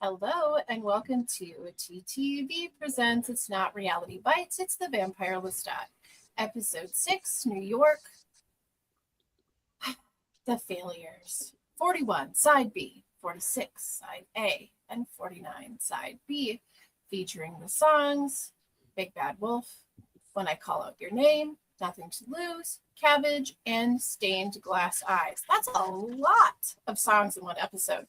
Hello and welcome to T.T.V presents It's Not Reality Bites. It's the Vampire Lestat. Episode 6, New York. The Failures. 41, Side B. 46, Side A. And 49, Side B. Featuring the songs Big Bad Wolf, When I Call Out Your Name, Nothing to Lose, Cabbage, and Stained Glass Eyes. That's a lot of songs in one episode.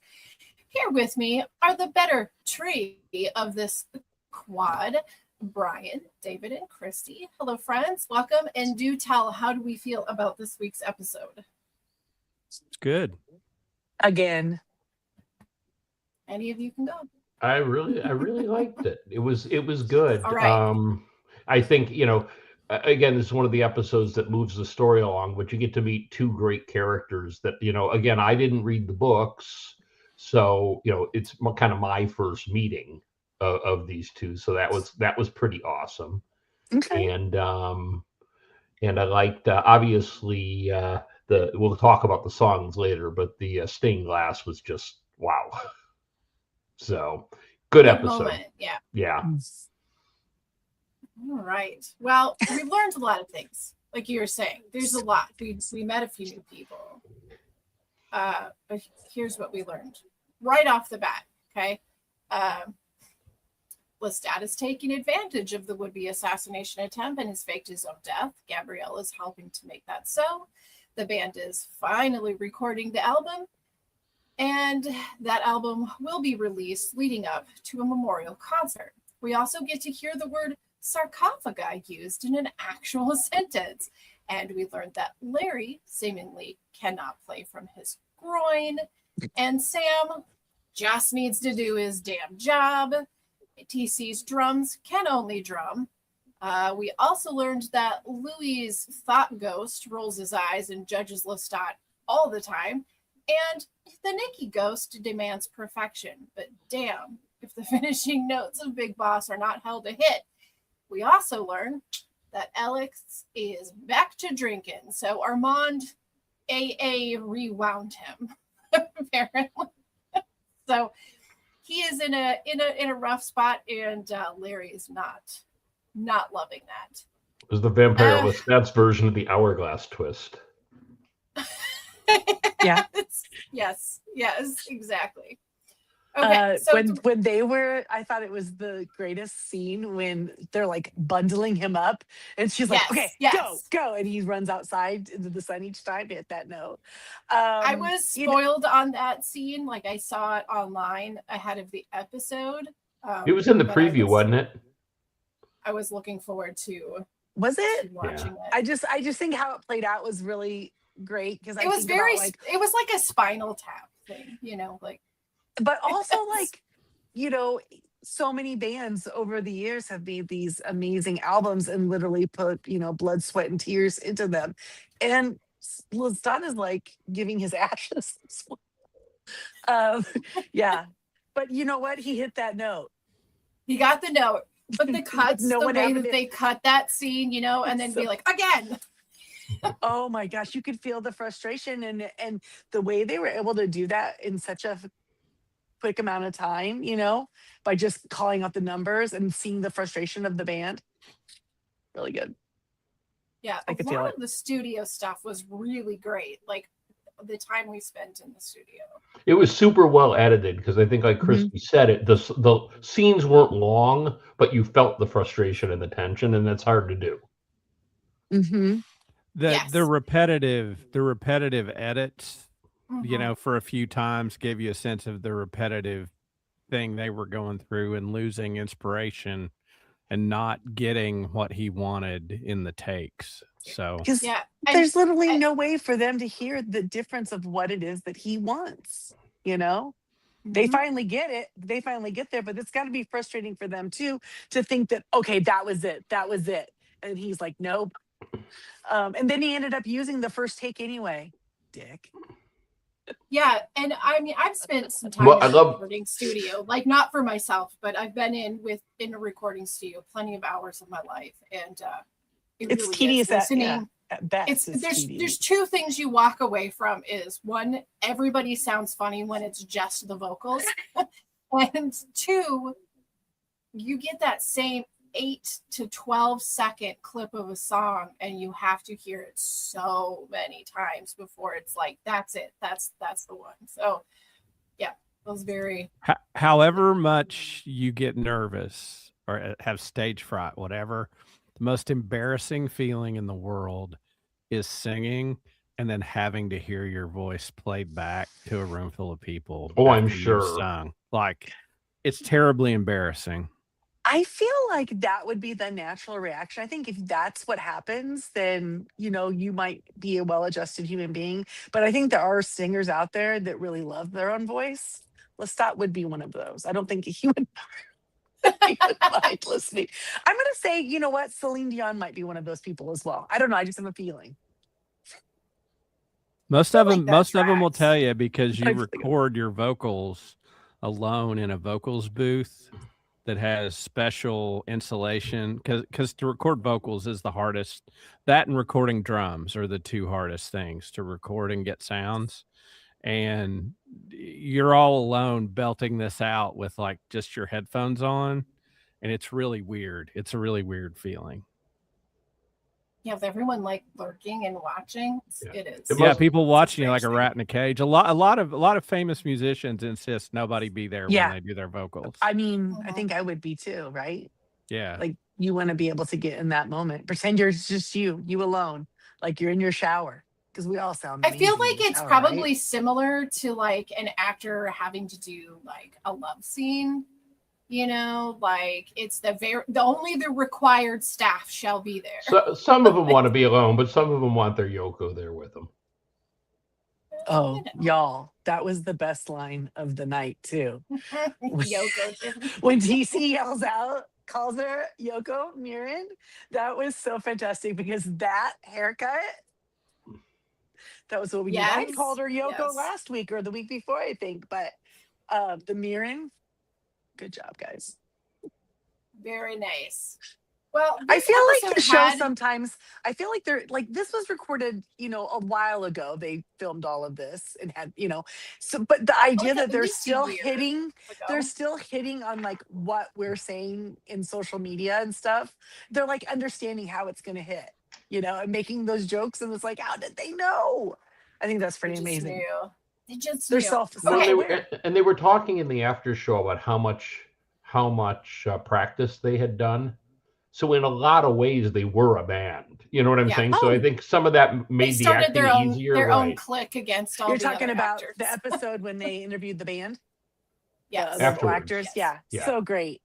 Here with me are the better tree of this quad, Brian, David, and Christy. Hello, friends. Welcome. And do tell, how do we feel about this week's episode? Good. Again. Any of you can go. I really liked it. It was good. All right. I think, again, this is one of the episodes that moves the story along, but you get to meet two great characters that, again, I didn't read the books. So, it's kind of my first meeting of these two. So that was pretty awesome. Okay. And I liked, obviously, we'll talk about the songs later, but the stained glass was just, wow. So good episode. Moment. Yeah. Yeah. All right. Well, we learned a lot of things. Like you were saying, there's a lot. We met a few new people. But here's what we learned right off the bat. Okay. Lestat is taking advantage of the would-be assassination attempt and has faked his own death. Gabrielle is helping to make that so. The band is finally recording the album, and that album will be released leading up to a memorial concert. We also get to hear the word sarcophagi used in an actual sentence. And we learned that Larry seemingly cannot play from his groin. And Sam just needs to do his damn job. TC's drums can only drum. We also learned that Louis' thought ghost rolls his eyes and judges Lestat all the time. And the Nikki ghost demands perfection. But damn, if the finishing notes of Big Boss are not held to hit. We also learn that Alex is back to drinking. So Armand AA rewound him, apparently. So he is in a rough spot, and Larry is not loving that. It was the Vampire Lestat's version of the hourglass twist. Yeah. Yes, exactly. Okay, so when they were, I thought it was the greatest scene when they're like bundling him up, and she's like, "Okay, go," and he runs outside into the sun each time to hit that note. I was spoiled on that scene. Like I saw it online ahead of the episode. It was in the preview, wasn't it? I was looking forward to. Was it? Watching it. I just think how it played out was really great because it was very. It was like a Spinal Tap thing, like. But also, so many bands over the years have made these amazing albums and literally put, blood, sweat, and tears into them. And Lestat is like giving his ashes. Yeah. But you know what? He hit that note. He got the note. But the cuts, the way that they cut that scene, and then be like, again. Oh my gosh. You could feel the frustration and the way they were able to do that in such a quick amount of time, by just calling out the numbers and seeing the frustration of the band. Really good. Yeah, I could feel it. The studio stuff was really great. Like the time we spent in the studio. It was super well edited because I think, like Christy said, the scenes weren't long, but you felt the frustration and the tension, and that's hard to do. Mm-hmm. The repetitive edits. For a few times gave you a sense of the repetitive thing they were going through and losing inspiration and not getting what he wanted in the takes. So there's literally no way for them to hear the difference of what it is that he wants, They finally get it. They finally get there, but it's got to be frustrating for them too, to think that, okay, that was it. And he's like, nope. And then he ended up using the first take anyway. Dick. Yeah, and I mean, I've spent some time in a recording studio, like not for myself, but I've been in a recording studio plenty of hours of my life, and it's really tedious listening. At best, there's two things you walk away from: is one, everybody sounds funny when it's just the vocals, And two, you get that same 8 to 12 second clip of a song, and you have to hear it so many times before it's like, that's it. That's the one. So yeah, it was very. However much you get nervous or have stage fright, whatever, the most embarrassing feeling in the world is singing and then having to hear your voice played back to a room full of people. Oh, I'm after you've sure. sung. Like, it's terribly embarrassing. I feel like that would be the natural reaction. I think if that's what happens, then, you might be a well-adjusted human being. But I think there are singers out there that really love their own voice. Lestat would be one of those. I don't think he would, he would mind listening. I'm going to say, you know what? Celine Dion might be one of those people as well. I don't know. I just have a feeling. Most of them will tracks. tell you because I you feel like- record your vocals alone in a vocals booth that has special insulation, because to record vocals is the hardest. That and recording drums are the two hardest things to record and get sounds. And you're all alone belting this out with like just your headphones on, and it's really weird. It's a really weird feeling. Yeah, with everyone like lurking and watching, Yeah. it is. It Yeah, must- people watching you like a strange rat in a cage. A lot of famous musicians insist nobody be there Yeah. when they do their vocals. I mean, I Mhm. think I would be too, right? Yeah. Like, you want to be able to get in that moment. Pretend you're just you alone. Like you're in your shower. Because we all sound I feel amazing in like the it's shower, probably right? similar to like an actor having to do like a love scene. Like it's the only the required staff shall be there. So, some of them want to be alone, but some of them want their Yoko there with them. Oh, y'all, that was the best line of the night too. Yoko didn't. When TC yells out, calls her Yoko Mirin, that was so fantastic because that haircut, that was what we did. I Yes, called her Yoko yes. last week or the week before, I think. But the Mirin, good job, guys. Very nice. Well, I this feel like the episode show had- sometimes, I feel like they're like, this was recorded, a while ago. They filmed all of this and had, so, but the idea Like that at they're least a still year hitting, ago. they're still hitting on like what we're saying in social media and stuff. They're like understanding how it's going to hit, and making those jokes. And it's like, how did they know? I think that's pretty They just amazing. knew. They just They're knew. self-aware. They were talking in the after show about how much practice they had done. So in a lot of ways, they were a band. You know what I'm Yeah. saying? So I think some of that They made the started acting their own easier. their own Right. clique against all You're the talking other about actors. the episode when they interviewed the band? Yes. The local Afterwards. actors? Yes. Yeah. Yeah. So great.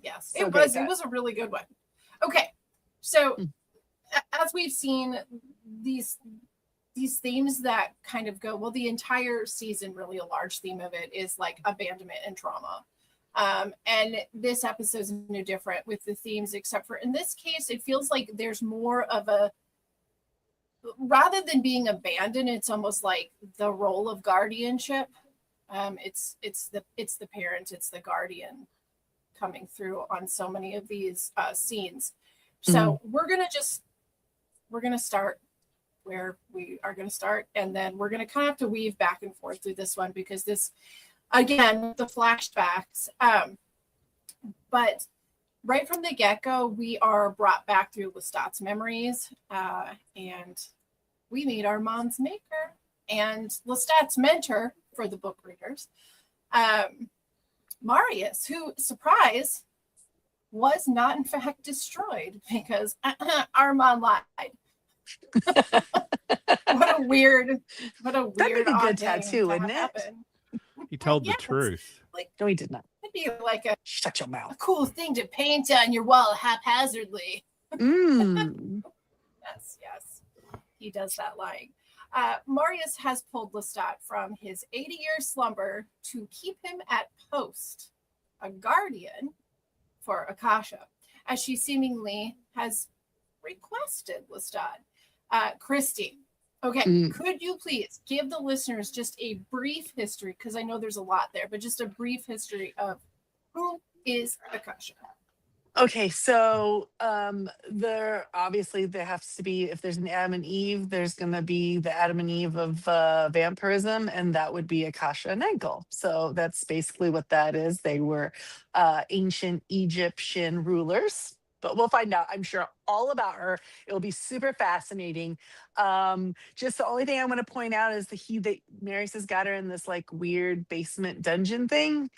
Yes, So it great, was. It that- was a really good one. Okay, so Mm. as we've seen, these themes that kind of go, well, the entire season, really a large theme of it is like abandonment and trauma. And this episode is no different with the themes, except for in this case, it feels like there's more of a, rather than being abandoned, it's almost like the role of guardianship. It's the parent, it's the guardian coming through on so many of these scenes. So we're gonna start where we are gonna start, and then we're gonna kind of have to weave back and forth through this one because this, again, the flashbacks. But right from the get-go, we are brought back through Lestat's memories, and we meet Armand's maker and Lestat's mentor for the book readers, Marius, who, surprise, was not in fact destroyed because Armand lied. What a weird That'd be a odd good thing tattoo, to wouldn't have it? happen. He told Yes. the truth. No, he did not. It'd be like a Shut your mouth. cool thing to paint on your wall haphazardly. Mm. Yes. He does that lying. Marius has pulled Lestat from his 80-year slumber to keep him at post, a guardian for Akasha, as she seemingly has requested Lestat. Christy, okay, could you please give the listeners just a brief history, because I know there's a lot there, but just a brief history of who is Akasha? Okay, so there obviously there has to be, if there's an Adam and Eve, there's gonna be the Adam and Eve of vampirism, and that would be Akasha and Engel. So that's basically what that is. They were ancient Egyptian rulers. But we'll find out, I'm sure, all about her. It'll be super fascinating. Just the only thing I want to point out is that Mary's has got her in this like weird basement dungeon thing.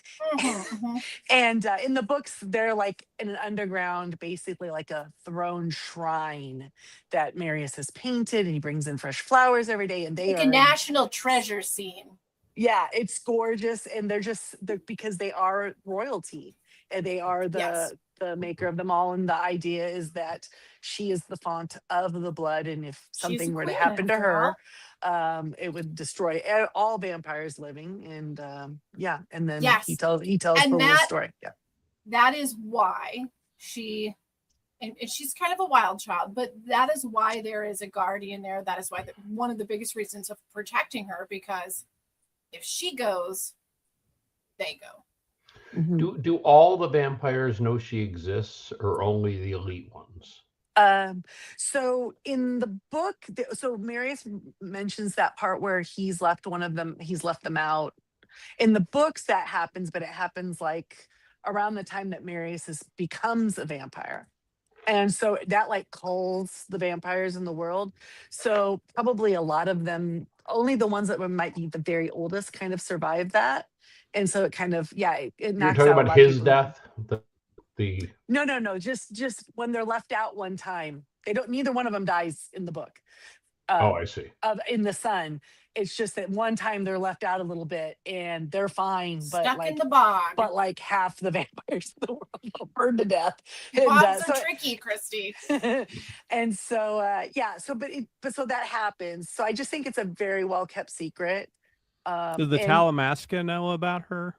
And in the books, they're like in an underground, basically like a throne shrine that Marius has painted, and he brings in fresh flowers every day. And they Like are a national treasure scene. yeah, it's gorgeous, and they're because they are royalty, and they are Yes. the maker of them all. And the idea is that she is the font of the blood, and if She's a something were to queen, happen to after her, it would destroy all vampires living. And yeah, and then Yes. he tells And the whole that- story. Yeah. That is why and she's kind of a wild child, but that is why there is a guardian there. That is why one of the biggest reasons of protecting her, because if she goes, they go. Mhm. Do all the vampires know she exists, or only the elite ones? So in the book, so Marius mentions that part where he's left them out. In the books that happens, but it happens like around the time that Marius becomes a vampire. And so that like culls the vampires in the world. So probably a lot of them, only the ones that might be the very oldest, kind of survive that. And so it kind of, yeah, it You're knocks talking out a about lot of his people. death? The No. Just when they're left out one time, neither one of them dies in the book. oh, I see. In the sun. It's just that one time they're left out a little bit and they're fine, but Stuck like in the bog. but like half the vampires in the world will burn to death. And, Bogs are tricky, Christy. and so yeah, so but so that happens. So I just think it's a very well kept secret. Does the and Talamasca know about her?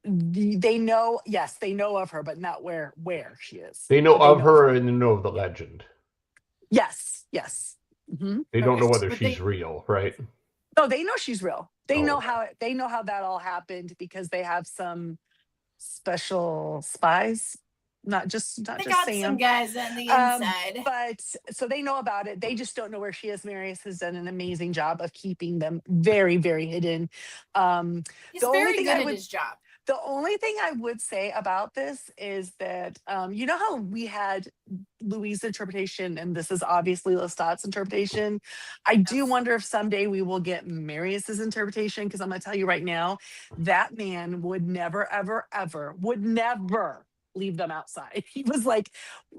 they know, yes, they know of her, but not where she is. They know But of her and they know of the legend. Yes. Mhm. They don't know whether But she's real, right? No, they know she's real. They know okay. how that all happened, because they have some special spies, not just They got Sam. some guys on the inside. But so they know about it. They just don't know where she is. Marius has done an amazing job of keeping them very, very hidden. He's the only very thing good I at would- his job. The only thing I would say about this is that, you know how we had Louise's interpretation, and this is obviously Lestat's interpretation. I do Yes. wonder if someday we will get Marius's interpretation, because I'm going to tell you right now, that man would never, ever, ever, would never leave them outside. He was like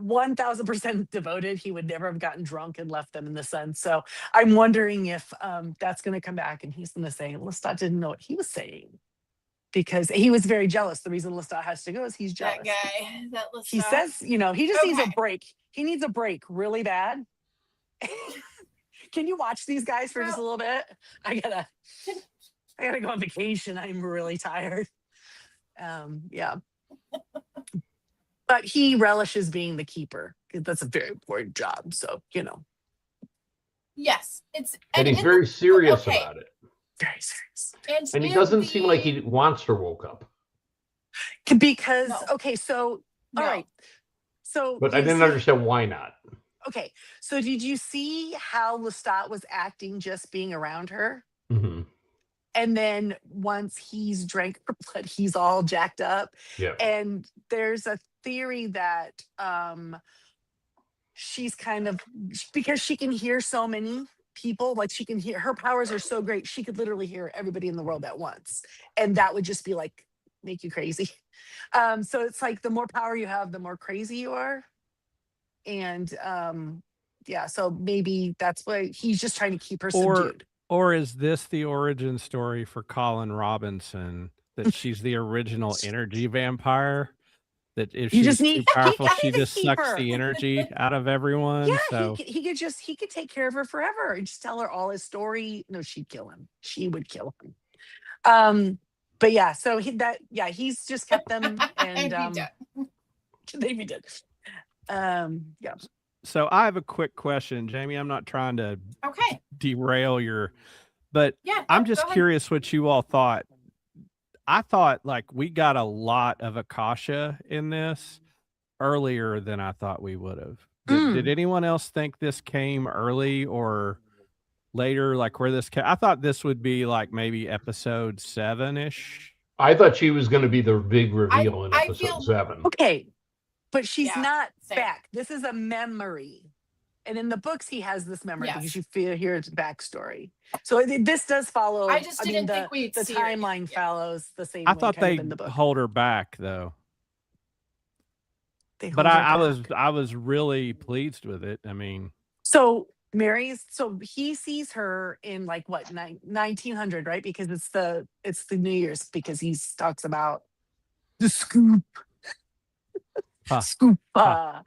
1000% devoted. He would never have gotten drunk and left them in the sun. So I'm wondering if that's going to come back and he's going to say, Lestat didn't know what he was saying, because he was very jealous. The reason Lestat has to go is he's jealous. That guy, that Lestat. He says, he just needs a Okay. break. He needs a break really bad. Can you watch these guys for just a little bit? I gotta go on vacation. I'm really tired. Yeah. But he relishes being the keeper. That's a very important job. So, Yes, And he's very serious okay. about it. very serious. And he in doesn't the- seem like he wants her woke up. Because, No. okay, so, No. all right. So, But I you didn't see- understand why not. Okay, so did you see how Lestat was acting just being around her? Mm-hmm. And then once he's drank her blood, he's all jacked up. Yeah. And there's a theory that she's kind of, because she can hear so many people, like she can hear, her powers are so great, she could literally hear everybody in the world at once. And that would just be like, make you crazy. So it's like the more power you have, the more crazy you are. And yeah, so maybe that's why he's just trying to keep her subdued. Or is this the origin story for Colin Robinson, that she's the original energy vampire? That if You she's just too need- powerful, he she kinda just keep sucks her. the energy out of everyone. Yeah, So he could take care of her forever and just tell her all his story. No, she'd kill him. She would kill him. But yeah, so he's just kept them, and they'd be dead. Yeah. So I have a quick question, Jamie. I'm not trying to Okay. derail but Yeah. I'm go just ahead. curious what you all thought. I thought like we got a lot of Akasha in this earlier than I thought we would have. Did anyone else think this came early or later? Like where this came? I thought this would be like maybe episode 7-ish. I thought she was going to be the big reveal in I episode feel- 7. Okay, but she's Yeah, not same. back. This is a memory. And in the books, he has this memory Yes. because you hear its backstory. So this does follow. I just didn't mean, think we'd the see her. timeline Yeah. follows the same. I way, thought kind of they in the book. hold her back though. They But hold her I back. was really pleased with it. I mean, So so he sees her in like what 1900, right? Because it's the New Year's, because he talks about the scoop. Huh. Scoop. Huh.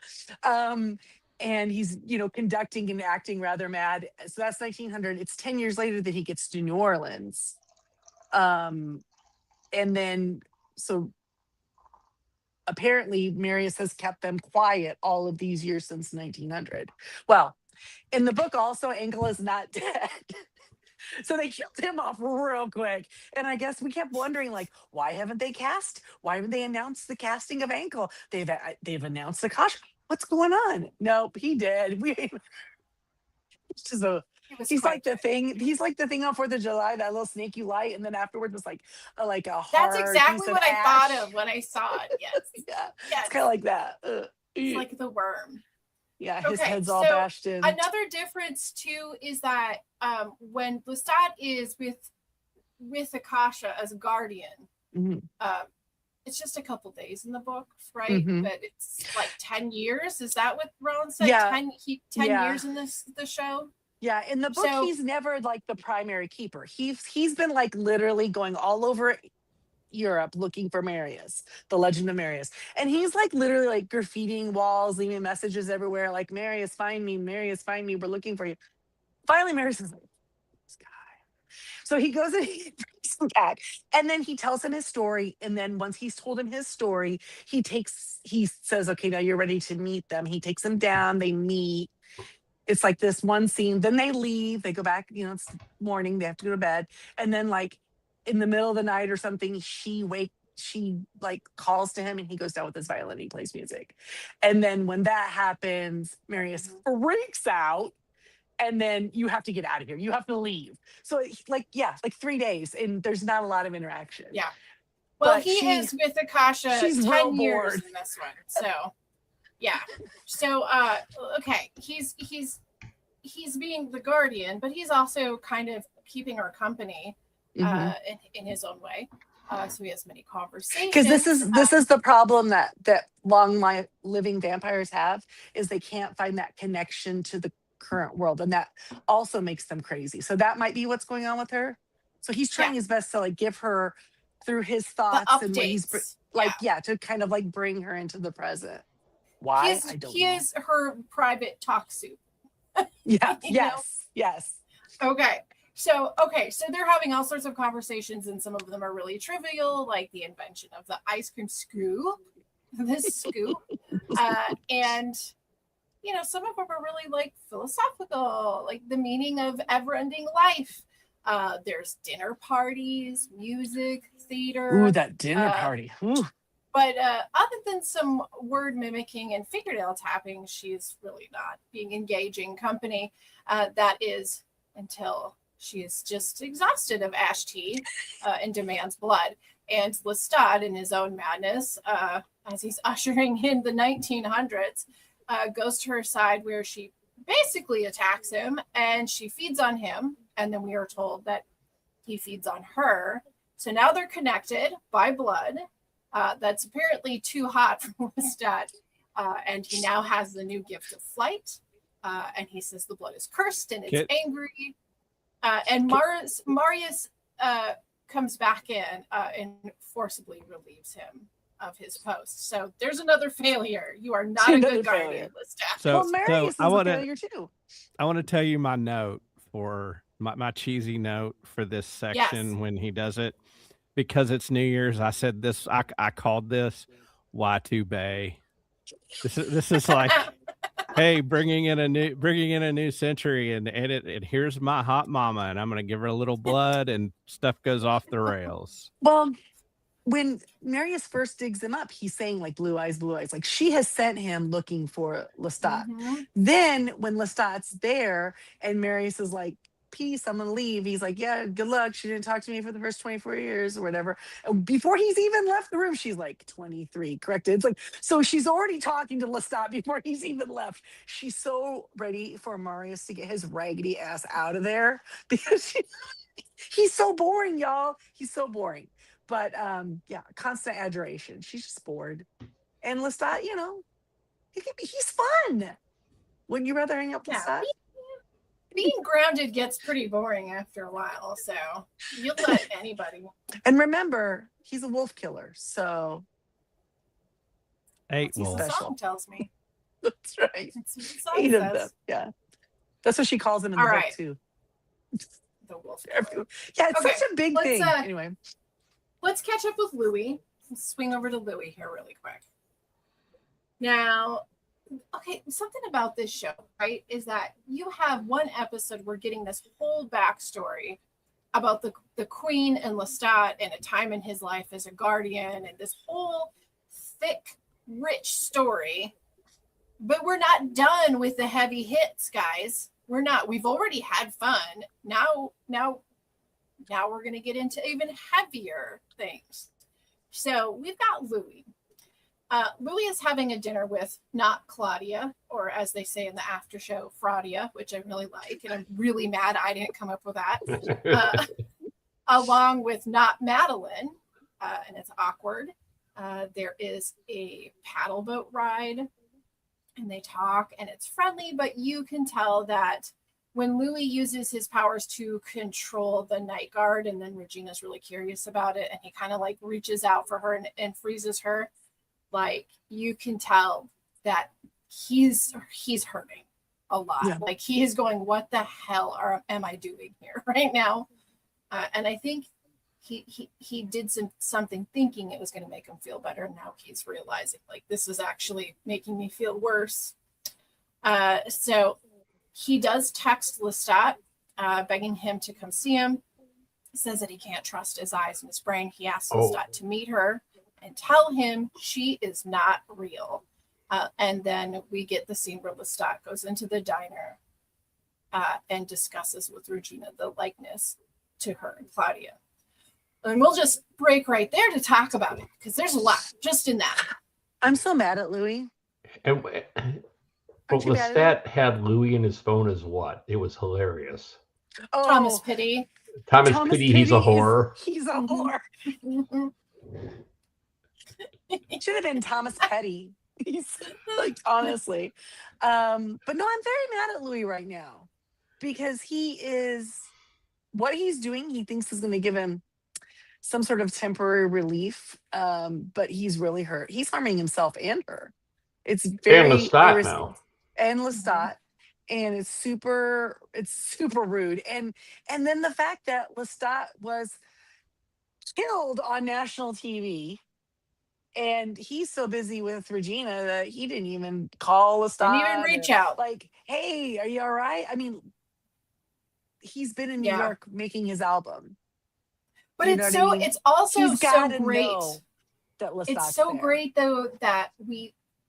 And he's, conducting and acting rather mad. So that's 1900. It's 10 years later that he gets to New Orleans. And then, so apparently Marius has kept them quiet all of these years since 1900. Well, in the book also, Angela is not dead. So they killed him off real quick. And I guess we kept wondering, like, why haven't they announced the casting of Ankle? They've announced the costume. What's going on? Nope, he did. It's just he's like the thing. He's like the thing on 4th of July, that little snake you light, and then afterwards was like a hard That's piece exactly of what I ash. thought of when I saw it. Yes. Yeah, Yes. it's kind of like that. It's like the worm. Yeah, his Okay, head's all so bashed in. Another difference too is that when Lestat is with Akasha as a guardian, Mhm. it's just a couple days in the book, right? Mhm. But it's like 10 years. Is that what Rowan said? Yeah. 10 Yeah. years in the show? Yeah, in the book, So- he's never like the primary keeper. He's been like literally going all over Europe looking for Marius, the legend of Marius. And he's like literally like graffitiing walls, leaving messages everywhere, like, Marius, find me, we're looking for you. Finally, Marius is like, this guy. So he goes and he brings him back. And then he tells him his story. And then once he's told him his story, he says, okay, now you're ready to meet them. He takes him down, they meet. It's like this one scene. Then they leave, they go back, it's morning, they have to go to bed. And then like in the middle of the night or something, she like calls to him and he goes down with his violin, he plays music. And then when that happens, Marius freaks out. And then you have to get out of here. You have to leave. So like 3 days and there's not a lot of interaction. Yeah. Well, But he is with Akasha she's 10 real years bored. in this one. So, yeah. So, okay, he's being the guardian, but he's also kind of keeping her company Mhm. in his own way. So he has many conversations. Because this is the problem that long living vampires have, is they can't find that connection to the current world, and that also makes them crazy. So that might be what's going on with her. So he's trying his best to like give her through his thoughts and what he's updates. to kind of like bring her into the present. Why? I don't know. He is her private talk soup. Yeah. you know? Yes. Okay. So they're having all sorts of conversations, and some of them are really trivial, like the invention of the ice cream scoop, and some of them are really like philosophical, like the meaning of ever-ending life. There's dinner parties, music, theater. Ooh, that dinner party. Ooh. But other than some word mimicking and fingernail tapping, she's really not being engaging company. That is until she is just exhausted of ash tea and demands blood. And Lestat, in his own madness, as he's ushering in the 1900s, goes to her side where she basically attacks him and she feeds on him. And then we are told that he feeds on her. So now they're connected by blood. That's apparently too hot for Lestat. And he now has the new gift of flight. And he says the blood is cursed and it's angry. And Marius comes back in and forcibly relieves him of his post. So there's another failure. You are not a good guardian, Lestat. So Marius is a failure too. I want to tell you my note for my cheesy note for this section when he does it, because it's New Year's. I said this. I called this Y2Bay. This is like, hey, bringing in a new century, and here's my hot mama, and I'm gonna give her a little blood, and stuff goes off the rails. Well, when Marius first digs him up, he's saying like blue eyes, like she has sent him looking for Lestat. Mhm. Then when Lestat's there and Marius is like, peace, I'm gonna leave, he's like, yeah, good luck, she didn't talk to me for the first 24 years or whatever. And before he's even left the room, she's like 23, corrected. It's like, so she's already talking to Lestat before he's even left. She's so ready for Marius to get his raggedy ass out of there because he's so boring, y'all. He's so boring. But yeah, constant adoration. She's just bored. And Lestat, you know, he's fun. Wouldn't you rather hang out with Yeah, Lestat? being grounded gets pretty boring after a while, so you'll let anybody. And remember, he's a wolf killer, so Eight That's what the wolves. song tells me. that's right. That's what the song 8 of them. says. Yeah. That's what she calls him in All the right. book too. The wolf. Yeah, it's Okay, such a big let's, thing. uh, Anyway. Let's catch up with Louis. Let's swing over to Louis here really quick. Now, okay, something about this show, right, is that you have one episode we're getting this whole backstory about the Queen and Lestat and a time in his life as a guardian and this whole thick, rich story. But we're not done with the heavy hits, guys. We're not. We've already had fun. Now we're going to get into even heavier things. So we've got Louis. Louis is having a dinner with not Claudia, or as they say in the after show, Fraudia, which I really like. And I'm really mad I didn't come up with that. Along with not Madeline, and it's awkward. There is a paddle boat ride, and they talk, and it's friendly, but you can tell that when Louis uses his powers to control the night guard, and then Regina's really curious about it, and he kind of like reaches out for her and freezes her, like you can tell that he's hurting a lot. Yeah. Like he is going, what the hell am I doing here right now? And I think he did something thinking it was going to make him feel better. And now he's realizing like this is actually making me feel worse. So he does text Lestat, begging him to come see him. Says that he can't trust his eyes and his brain. He asks Lestat to meet her and tell him she is not real. And then we get the scene where Lestat goes into the diner and discusses with Regina the likeness to her and Claudia. And we'll just break right there to talk about it because there's a lot just in that. I'm so mad at Louis. And but you mad at Lestat had Louis in his phone as what? It was hilarious. Oh, Thomas Pitty. Thomas Pitty, he's a whore. He's a whore. It should have been Thomas Petty. He's like, honestly. But no, I'm very mad at Louis right now because what he's doing, he thinks is going to give him some sort of temporary relief. But he's really hurt. He's harming himself and her. It's very And Lestat now. And Lestat. And it's super rude. And then the fact that Lestat was killed on national TV. And he's so busy with Regina that he didn't even call Lestat. Didn't even reach out. Like, hey, are you all right? I mean, he's been in New York making his album. But You know it's what I so mean? it's also He's so gotta great. know that Lestat's It's so there. great though that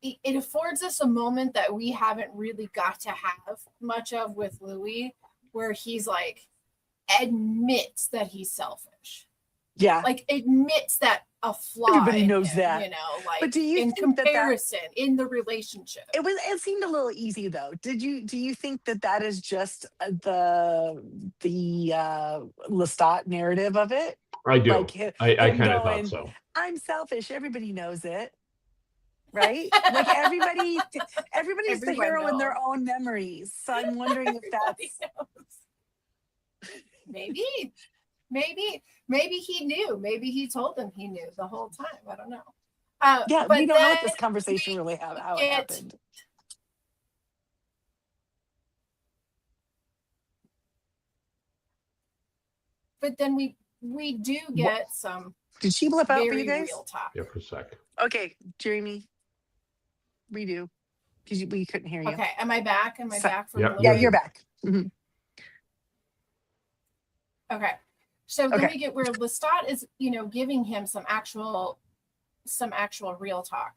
it affords us a moment that we haven't really got to have much of with Louis, where he's like admits that he's selfish. Yeah. Like admits that a flaw. Everybody in knows him, that. you know, like But do you in think that comparison in the relationship. It seemed a little easy though. Do you think that is just the Lestat narrative of it? I do. Like I him kind of going, thought so. I'm selfish. Everybody knows it. Right? Like everybody's the Everyone hero in their knows. own memories. So I'm wondering if Everybody that's knows. Maybe he knew. Maybe he told them he knew the whole time. I don't know. yeah, but we don't know what then this conversation really how it happened. But then we do get some Did she blip out for very you guys? real talk. Yeah, for a sec. Okay, Jeremy. Redo. Because we couldn't hear you. Okay, am I back? So- Back from Yep. a little Yeah, bit? you're back. Mhm. Okay. So then Okay. we get where Lestat is, giving him some actual real talk,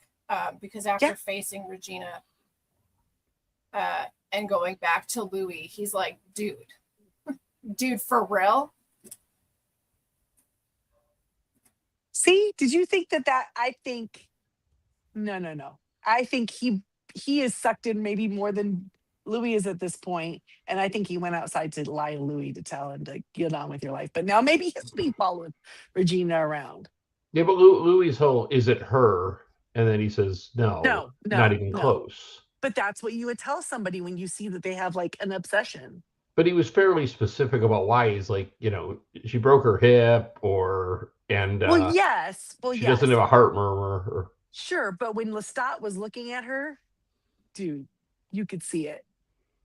because after facing Regina and going back to Louis, he's like, dude, for real? See, did you think that I think no. I think he is sucked in maybe more than Louis is at this point, and I think he went outside to lie to Louis to tell him to get on with your life. But now maybe he'll be following Regina around. Yeah, but Louis' whole, is it her? And then he says, no, not even no. close. But that's what you would tell somebody when you see that they have like an obsession. But he was fairly specific about why. He's like, she broke her hip, Yes. she doesn't have a heart murmur. Sure, but when Lestat was looking at her, dude, you could see it.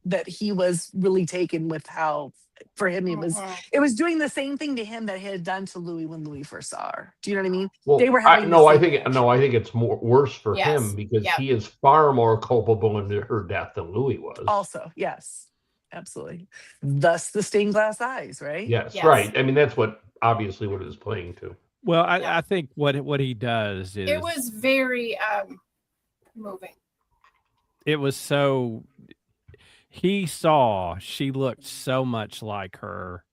That he was really taken with how, for him, it was doing the same thing to him that he had done to Louis when Louis first saw her. Do you know what I mean? Well, They were having I think it's worse for him because Yep. he is far more culpable in her death than Louis was. Also, yes, absolutely. Thus the stained glass eyes, right? Yes, Yes. right. I mean, that's obviously what it was playing to. Well, I think what he does is It was very moving. It was so. He saw she looked so much like her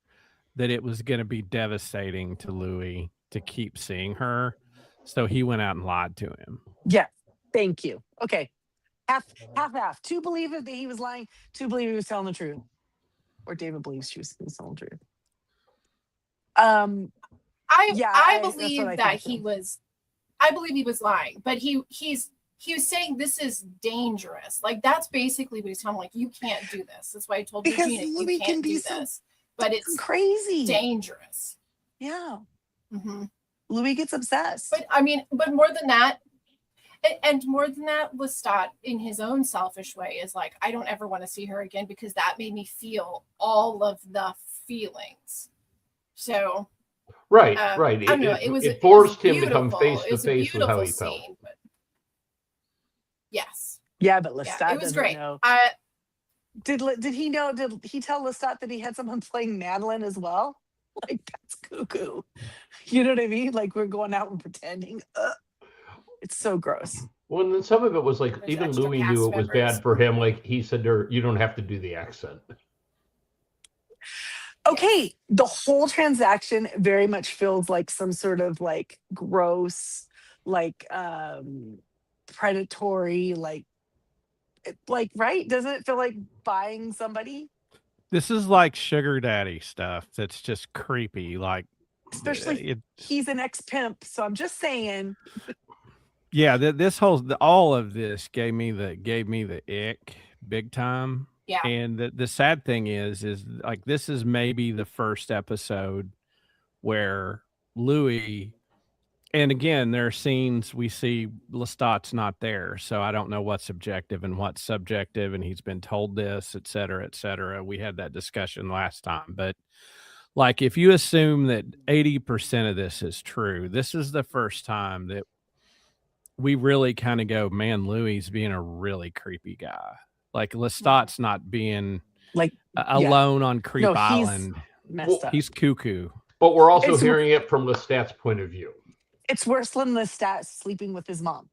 that it was going to be devastating to Louis to keep seeing her. So he went out and lied to him. Yeah. Thank you. Okay. Half. Two believe that he was lying. Two believe he was telling the truth. Or David believes she was telling the truth. I that's believe what I that think, he too. was. I believe he was lying, but he was saying this is dangerous. Like that's basically what he's telling him. Like you can't do this. That's why I told Because Regina you Louis can can't be do so this. But it's crazy. dangerous. Yeah. Mm-hmm. Louis gets obsessed. But I mean, more than that, Lestat, in his own selfish way, is like, I don't ever want to see her again because that made me feel all of the feelings. So, Right. I don't know. It forced him to come face to It was a face with how he beautiful felt. scene, but yes, yeah, but Lestat it was doesn't great. know. Did he know? Did he tell Lestat that he had someone playing Madeline as well? Like that's cuckoo. You know what I mean? Like we're going out and pretending. It's so gross. Well, and then some of it was like, There's even extra Louis cast knew it was members. bad for him. Like he said, you don't have to do the accent. Okay, the whole transaction very much feels like some sort of like gross, like predatory, like right? Doesn't it feel like buying somebody? This is like sugar daddy stuff. That's just creepy. Like, Especially he's an ex-pimp, so I'm just saying. Yeah, all of this gave me the ick big time. Yeah. And the sad thing is like this is maybe the first episode where Louis, and again, there are scenes we see Lestat's not there, so I don't know what's objective and what's subjective, and he's been told this, et cetera, et cetera. We had that discussion last time, but like if you assume that 80% of this is true, this is the first time that we really kind of go, man, Louis being a really creepy guy. Like Lestat's not being like alone on Creep Island. Messed up. He's cuckoo. But we're also hearing it from Lestat's point of view. It's worse than Lestat sleeping with his mom.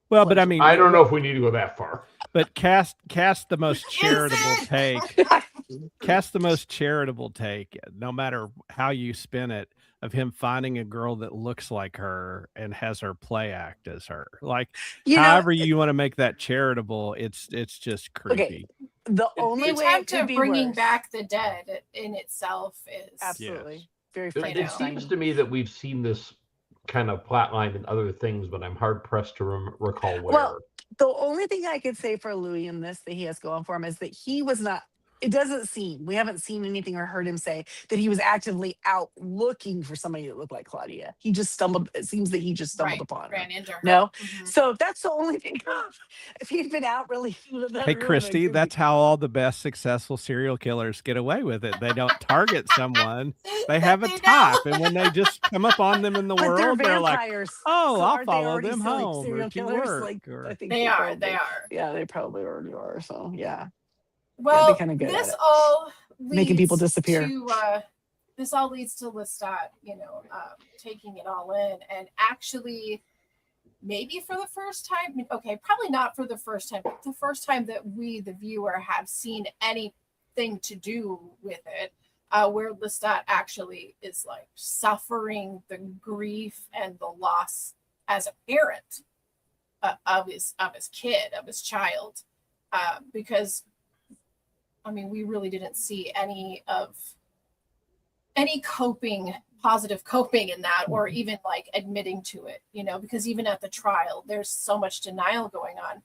Well, but I mean, I don't know if we need to go that far. But cast the most charitable take. Cast the most charitable take, no matter how you spin it, of him finding a girl that looks like her and has her play act as her. Like, however you want to make that charitable, it's just creepy. Okay. The only way attempt of bringing back the dead in itself is absolutely very It frightening. seems to me that we've seen this kind of plotline in other things, but I'm hard pressed to recall where. Well, the only thing I could say for Louis in this that he has going for him is that he was not. It doesn't seem, we haven't seen anything or heard him say that he was actively out looking for somebody that looked like Claudia. He just stumbled. It seems that he just stumbled upon ran her. into her. No, Mm-hmm. so that's the only thing. If he'd been out really, hey Christy, that's how all the best successful serial killers get away with it. They don't target someone; they have a type, and when they just come up on them in the world, they're like, "Oh, so I'll follow them home serial or to killers. work." Like, or... I think they are. Yeah, they probably already are. So yeah. Well, yeah, this all leads making people disappear. to this all leads to Lestat, taking it all in and actually, maybe for the first time, okay, probably not for the first time, but the first time that we, the viewer, have seen anything to do with it, where Lestat actually is like suffering the grief and the loss as a parent of his kid, of his child, because I mean, we really didn't see any positive coping in that, or even like admitting to it, because even at the trial, there's so much denial going on.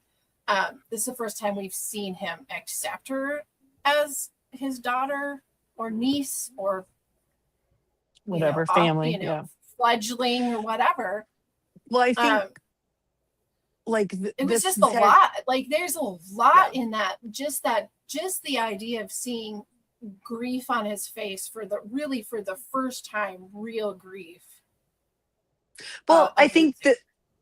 This is the first time we've seen him accept her as his daughter or niece or whatever, family, fledgling or whatever. Well, I think it was just a lot. Like there's a lot in that. Just the idea of seeing grief on his face for the first time, real grief. Well, I think that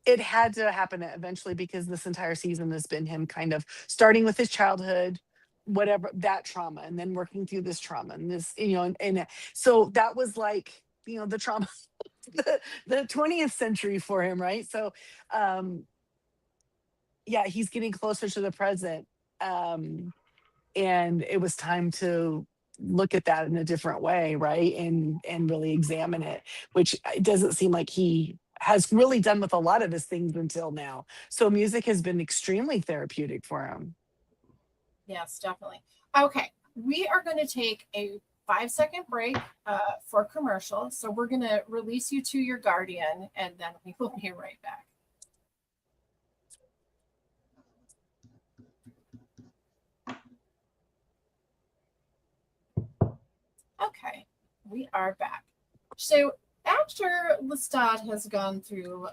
it had to happen eventually, because this entire season has been him kind of starting with his childhood, whatever, that trauma, and then working through this trauma and this, and so that was like, the trauma, the 20th century for him, right? So, yeah, he's getting closer to the present. And it was time to look at that in a different way, right? And really examine it, which it doesn't seem like he has really done with a lot of his things until now. So music has been extremely therapeutic for him. Yes, definitely. Okay, we are going to take a 5-second break for commercial. So we're going to release you to your guardian, and then we will be right back. Okay, we are back. So after Lestat has gone through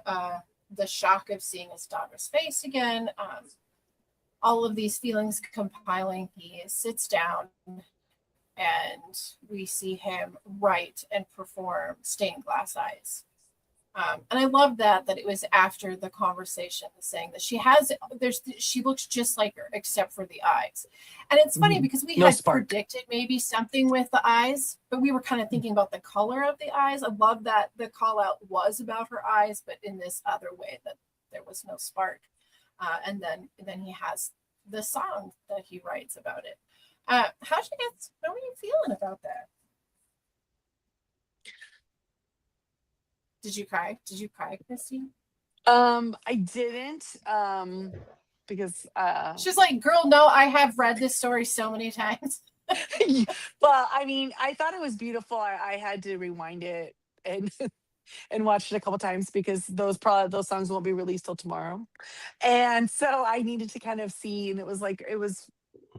the shock of seeing his daughter's face again, all of these feelings compiling, he sits down and we see him write and perform Stained Glass Eyes. And I love that it was after the conversation saying that she looks just like her except for the eyes. And it's funny because we had predicted maybe something with the eyes, but we were kind of thinking about the color of the eyes. I love that the call out was about her eyes, but in this other way, that there was no spark. And then he has the song that he writes about it. How are you feeling about that? Did you cry? Did you cry, Christine? I didn't, because she's like, girl, no, I have read this story so many times. Well, I mean, I thought it was beautiful. I had to rewind it and and watch it a couple times, because those songs won't be released till tomorrow. And so I needed to kind of see, and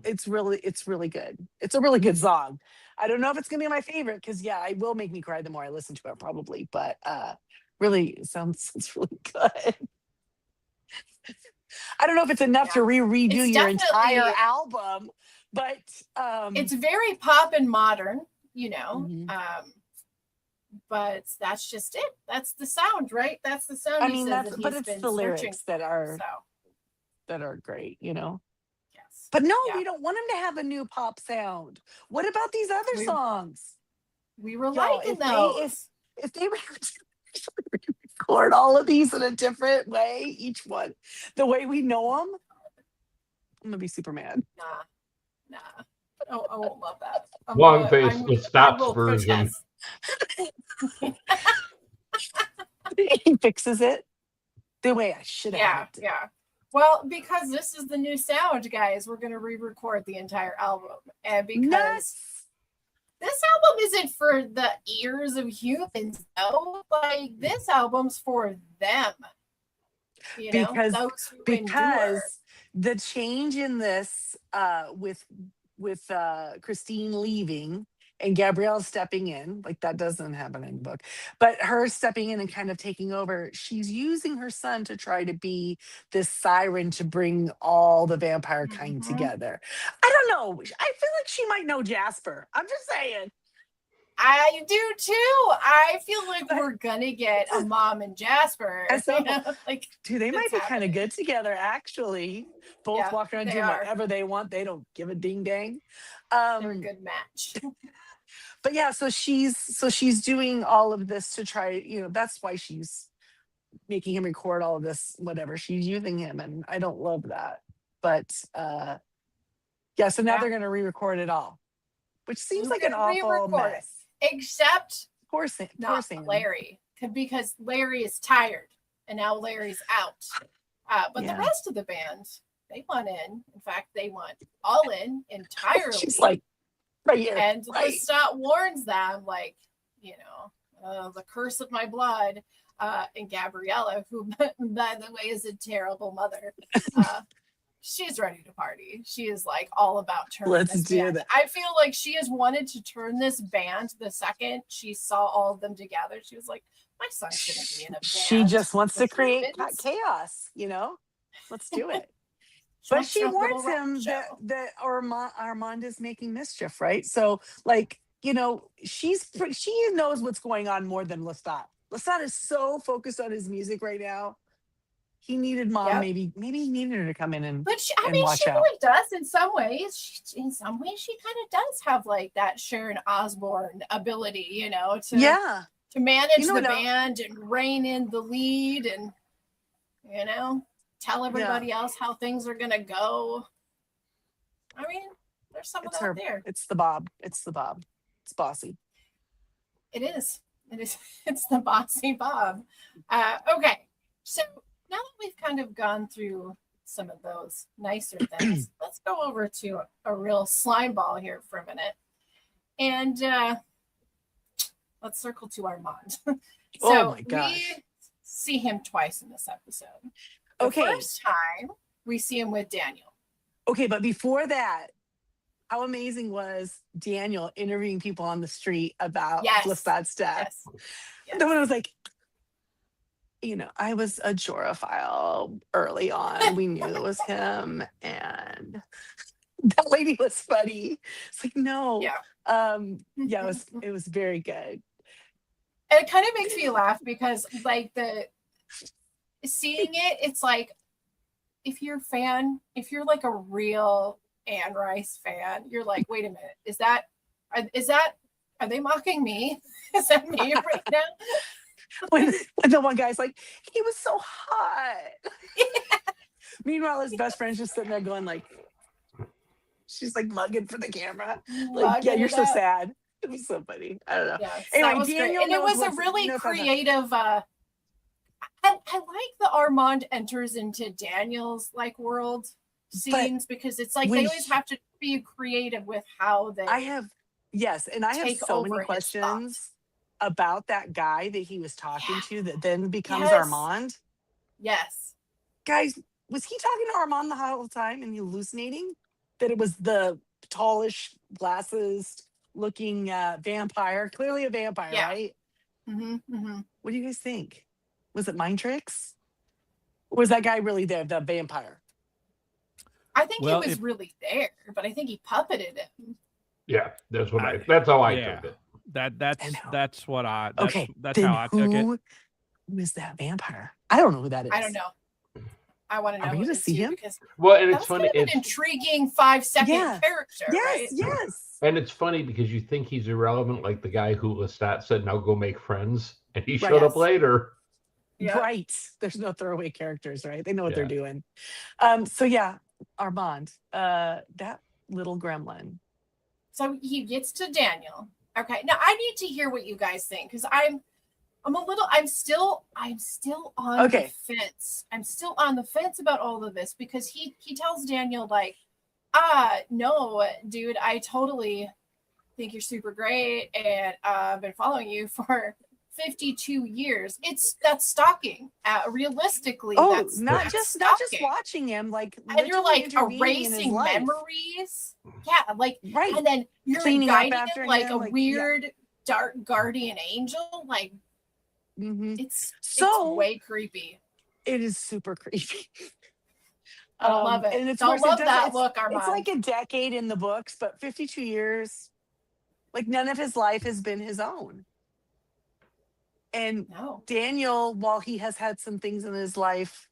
it's really good. It's a really good song. I don't know if it's gonna be my favorite, because it will make me cry the more I listen to it, probably. But really, it's really good. I don't know if it's enough to redo your entire album, but it's very pop and modern, Mm-hmm. But that's just it. That's the sound, right? That's the sound. I mean, but it's the lyrics that are great, Yes. But no, we don't want him to have a new pop sound. What about these other songs? We were liking those. If they record all of these in a different way, each one, the way we know them, I'm gonna be super mad. Nah. Oh, I won't love that. Long face Lestat's version. He fixes it the way I should have. Yeah. Well, because this is the new sound, guys, we're going to re-record the entire album. And because this album isn't for the ears of humans, though. Like, this album's for them. Because endure. The change in this with Christine leaving and Gabrielle stepping in, like that doesn't happen in the book, but her stepping in and kind of taking over, she's using her son to try to be this siren to bring all the vampire kind together. I don't know. I feel like she might know Jasper. I'm just saying. I do too. I feel like we're gonna get a mom and Jasper. Dude, they might be kind of good together, actually. Both walk around doing whatever they want. They don't give a ding dang. They're a good match. But yeah, so she's doing all of this to try, that's why she's making him record all of this, whatever. She's using him, and I don't love that. But yeah, so now Yeah. they're gonna re-record it all, which seems They're like an gonna awful re-record it. mess. Except Poor Sam. Poor not Sam. Larry, because Larry is tired and now Larry's out. But Yeah. the rest of the band, they want in. In fact, they want all in entirely. She's like, right here. And right. Lestat warns them, like, the curse of my blood. And Gabriella, who, by the way, is a terrible mother, she's ready to party. She is like all about turning Let's this do band. that. I feel like she has wanted to turn this band the second she saw all of them together. She was like, my son's going to be in a band. She just wants to with create humans." chaos, Let's do it. She But wants she her little warns rock him show. that Armand is making mischief, right? So, like, she knows what's going on more than Lestat. Lestat is so focused on his music right now. He needed mom. Yep. Maybe he needed her to come in and. But she watch out. really does in some ways. She kind of does have like that Sharon Osbourne ability, to manage the band and rein in the lead and tell everybody else how things are gonna go. I mean, there's some of that there. It's the Bob. It's bossy. It is. It's the bossy Bob. Okay, so now that we've kind of gone through some of those nicer things, let's go over to a real slime ball here for a minute, and let's circle to Armand. Oh my gosh. We see him twice in this episode. The first time we see him with Daniel. Okay, but before that, how amazing was Daniel interviewing people on the street about Lestat's death? Yes. The one was like, I was a Jorophile early on. We knew it was him, and that lady was funny. It's like, no, it was very good. And it kind of makes me laugh because, like, seeing it, it's like if you're like a real Anne Rice fan, you're like, wait a minute, are they mocking me? Is that me right now? when the one guy's like, he was so hot. Yeah. Meanwhile, his best friend's just sitting there going like, she's like mugging for the camera. Like, yeah, you're so sad. It was so funny. I don't know. Yes, anyway, Daniel, and it was a really creative. I like the Armand enters into Daniel's like world scenes because it's like they always have to be creative with how they. I have so many questions about that guy that he was talking to that then becomes Armand. Yes. Guys, was he talking to Armand the whole time and hallucinating? That it was the tallish glasses looking vampire, clearly a vampire, right? Mm-hmm. What do you guys think? Was it mind tricks? Or was that guy really there, the vampire? I think he was really there, but I think he puppeted him. Yeah, that's how I took it. That's what I that's how I took it. Who is that vampire? I don't know who that is. I don't know. I want to know. Are we gonna see him? And it's funny. It's an intriguing 5-second character. Yes, right? yes. And it's funny because you think he's irrelevant, like the guy who Lestat said, "Now go make friends," and he showed up later. Yeah. Right. There's no throwaway characters, right? They know what they're doing. So yeah, Armand, that little gremlin. So he gets to Daniel. Okay. Now I need to hear what you guys think because I'm still on the fence. I'm still on the fence about all of this because he tells Daniel like, no, dude, I totally think you're super great and I've been following you for 52 years. That's stalking. Realistically, that's not just watching him, like, and you're like erasing memories. Yeah, like and then you're guiding him like a weird dark guardian angel. Like it's way creepy. It is super creepy. I love it. And it's don't love that look, Armand. It's like a decade in the books, but 52 years, like none of his life has been his own. And Daniel, while he has had some things in his life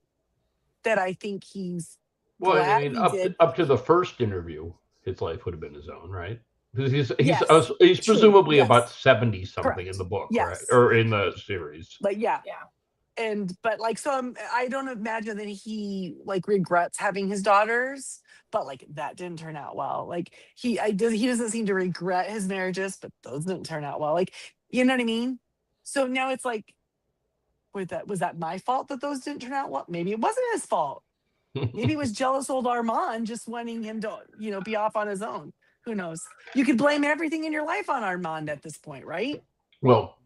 that I think he's up to the first interview, his life would have been his own, right? He's Yes, he's true. presumably Yes. about 70 something Correct. in the book, Yes. right? Or in the series. Like, yeah. Yeah. But like, so I don't imagine that he like regrets having his daughters, but like that didn't turn out well. Like he doesn't seem to regret his marriages, but those didn't turn out well. Like, you know what I mean? So now it's like, was that my fault that those didn't turn out well? Maybe it wasn't his fault. Maybe it was jealous old Armand just wanting him to, be off on his own. Who knows? You could blame everything in your life on Armand at this point, right? Well,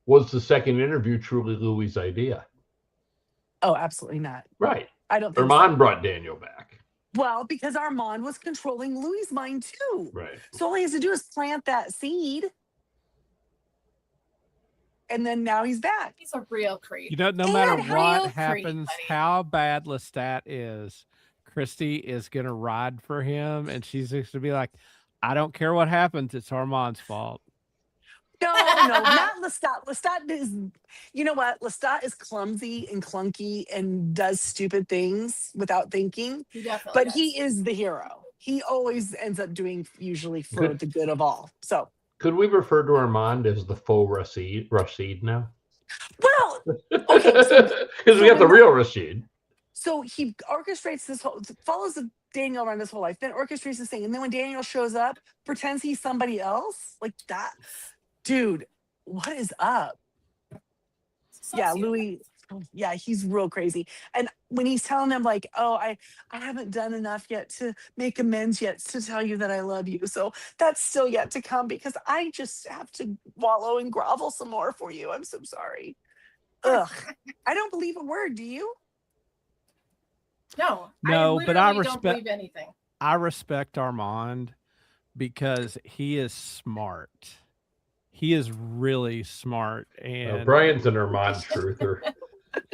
was the second interview truly Louis' idea? Oh, absolutely not. Right. I don't think Armand so. brought Daniel back. Well, because Armand was controlling Louis' mind too. Right. So all he has to do is plant that seed. And then now he's back. He's a real creep. No And matter real what creep, happens, buddy. how bad Lestat is, Christy is going to ride for him. And she's just going to be like, I don't care what happens. It's Armand's fault. No, not Lestat. Lestat is, you know what? Lestat is clumsy and clunky and does stupid things without thinking. He definitely But does. he is the hero. He always ends up doing usually for Good. the good of all. So, Could we refer to Armand as the faux Rashid now? well, okay. So, Because we got the real Rashid. so he orchestrates this whole, follows Daniel around his whole life, then orchestrates this thing. And then when Daniel shows up, pretends he's somebody else. Like that. Dude, what is up? Yeah, Sociopath. Louis. Yeah, he's real crazy. And when he's telling him like, "Oh, I haven't done enough yet to make amends yet to tell you that I love you," so that's still yet to come because I just have to wallow and grovel some more for you. I'm so sorry. Ugh, I don't believe a word. Do you? No, No, but I literally don't respect- believe anything. I respect Armand because he is smart. He is really smart. And Brian's an Armand truther.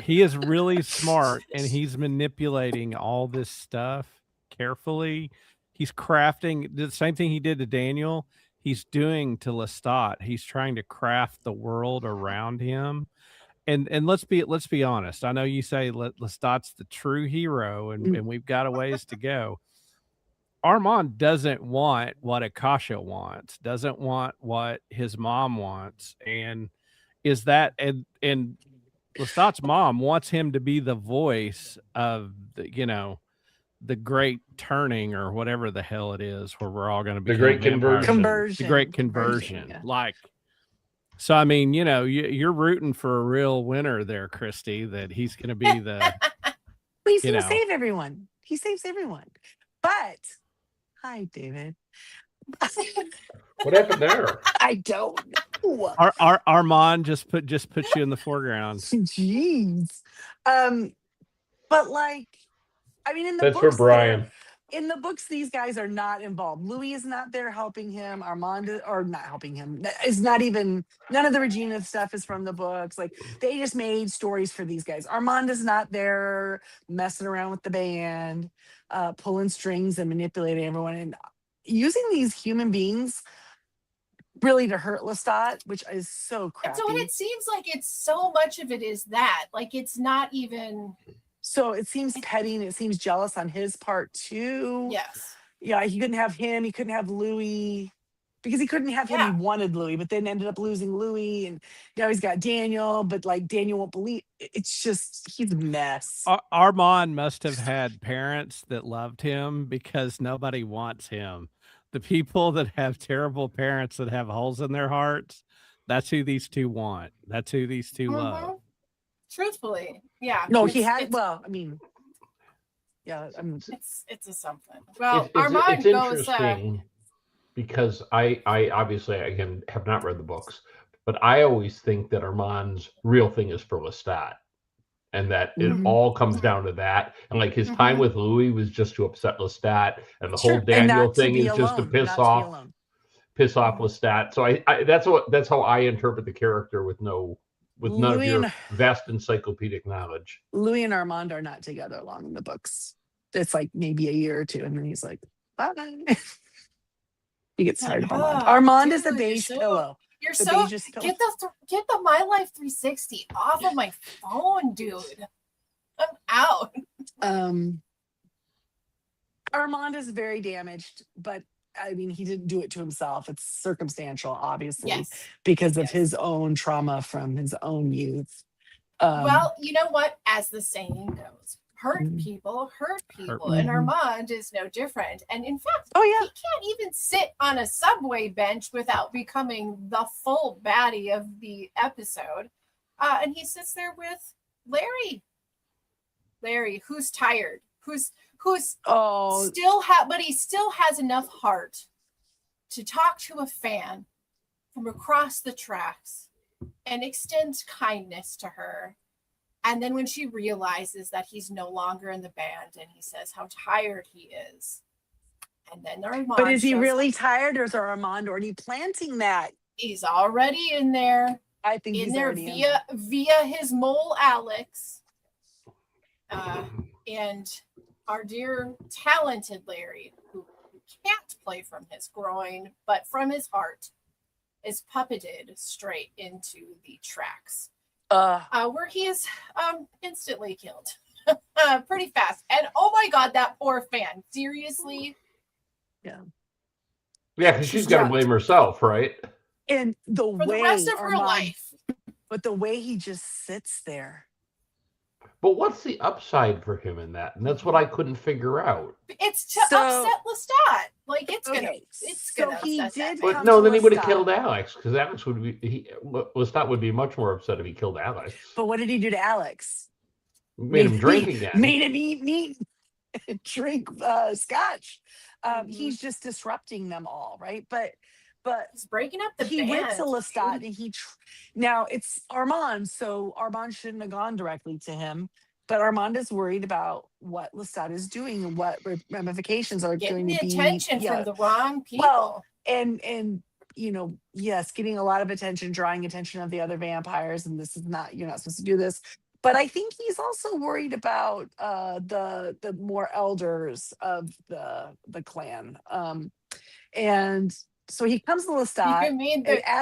he is really smart and he's manipulating all this stuff carefully. He's crafting the same thing he did to Daniel. He's doing to Lestat. He's trying to craft the world around him. And let's be honest. I know you say Lestat's the true hero and we've got a ways to go. Armand doesn't want what Akasha wants, doesn't want what his mom wants. And is that and Lestat's mom wants him to be the voice of the great turning or whatever the hell it is where we're all going to be The great conversion. the great conversion. Yeah. Like, so I mean, you're rooting for a real winner there, Christy, that he's going to be the But he's You going to know. save everyone. He saves everyone. But hi, David. What happened there? I don't know. Armand just put you in the foreground. Jeez. But like, I mean, in the That's for books, Brian. in the books, these guys are not involved. Louis is not there helping him. Armand or not helping him. It's not even, none of the Regina stuff is from the books. Like they just made stories for these guys. Armand is not there messing around with the band, pulling strings and manipulating everyone and using these human beings really to hurt Lestat, which is so crappy. And so it seems like it's so much of it is that. Like it's not even. So it seems petty and it seems jealous on his part too. Yes. Yeah, he couldn't have him. He couldn't have Louis because he couldn't have him. Yeah. He wanted Louis, but then ended up losing Louis. And now he's got Daniel, but like Daniel won't believe. It's just, he's a mess. Armand must have had parents that loved him because nobody wants him. The people that have terrible parents that have holes in their hearts, that's who these two want. That's who these two love. Truthfully, yeah. No, he It's- had, it's- well, I mean, yeah, It's a something. Well, It's Armand goes. interesting because I obviously again have not read the books, but I always think that Armand's real thing is for Lestat, and that it Mhm. all comes down to that. And like his time with Louis was just to upset Lestat, and the whole and Daniel not to thing be is just to alone, piss not to be off alone. Lestat. So I that's how I interpret the character with none of Louis your and- vast encyclopedic knowledge. Louis and Armand are not together long in the books. It's like maybe a year or two, and then he's like, bye. He gets tired of Armand. Ah, Armand is the dude, beige you're so- pillow. You're The so beigest pillow. get the My Life 360 off of my phone, dude. I'm out. Armand is very damaged, but I mean, he didn't do it to himself. It's circumstantial, obviously, Yes. because of Yes. his own trauma from his own youth. Well, you know what? As the saying goes, hurt Mhm. people hurt people. Mhm. And Armand is no different. And in fact, Oh yeah, he can't even sit on a subway bench without becoming the full baddie of the episode. And he sits there with Larry. Larry, who's tired, who's oh but he still has enough heart to talk to a fan from across the tracks and extend kindness to her. And then when she realizes that he's no longer in the band and he says how tired he is. And then Armand but is he shows really up. tired, or is Armand already planting that? He's already in there. I think he's already in there. via his mole Alex. And our dear talented Larry, who can't play from his groin, but from his heart, is puppeted straight into the tracks, where he is instantly killed pretty fast. And oh my God, that poor fan. Seriously. Yeah, because she's got to blame herself, right? And the For way the rest of her Armand, life. but the way he just sits there. But what's the upside for him in that? And that's what I couldn't figure out. It's to upset Lestat. Like it's Okay, gonna he upset did that But man. come no, to then he would have Lestat. killed Alex, because Alex would be Lestat would be much more upset if he killed Alex. But what did he do to Alex? Made him drink again. Made him eat meat, drink scotch. He's just disrupting them all, right? But He's breaking up the he band. went to Lestat and now it's Armand, so Armand shouldn't have gone directly to him. But Armand is worried about what Lestat is doing and what ramifications are Getting going the to be. attention from the wrong people. Well, and yes, getting a lot of attention, drawing attention of the other vampires, and this is not, you're not supposed to do this. But I think he's also worried about the more elders of the clan. And so he comes to Lestat.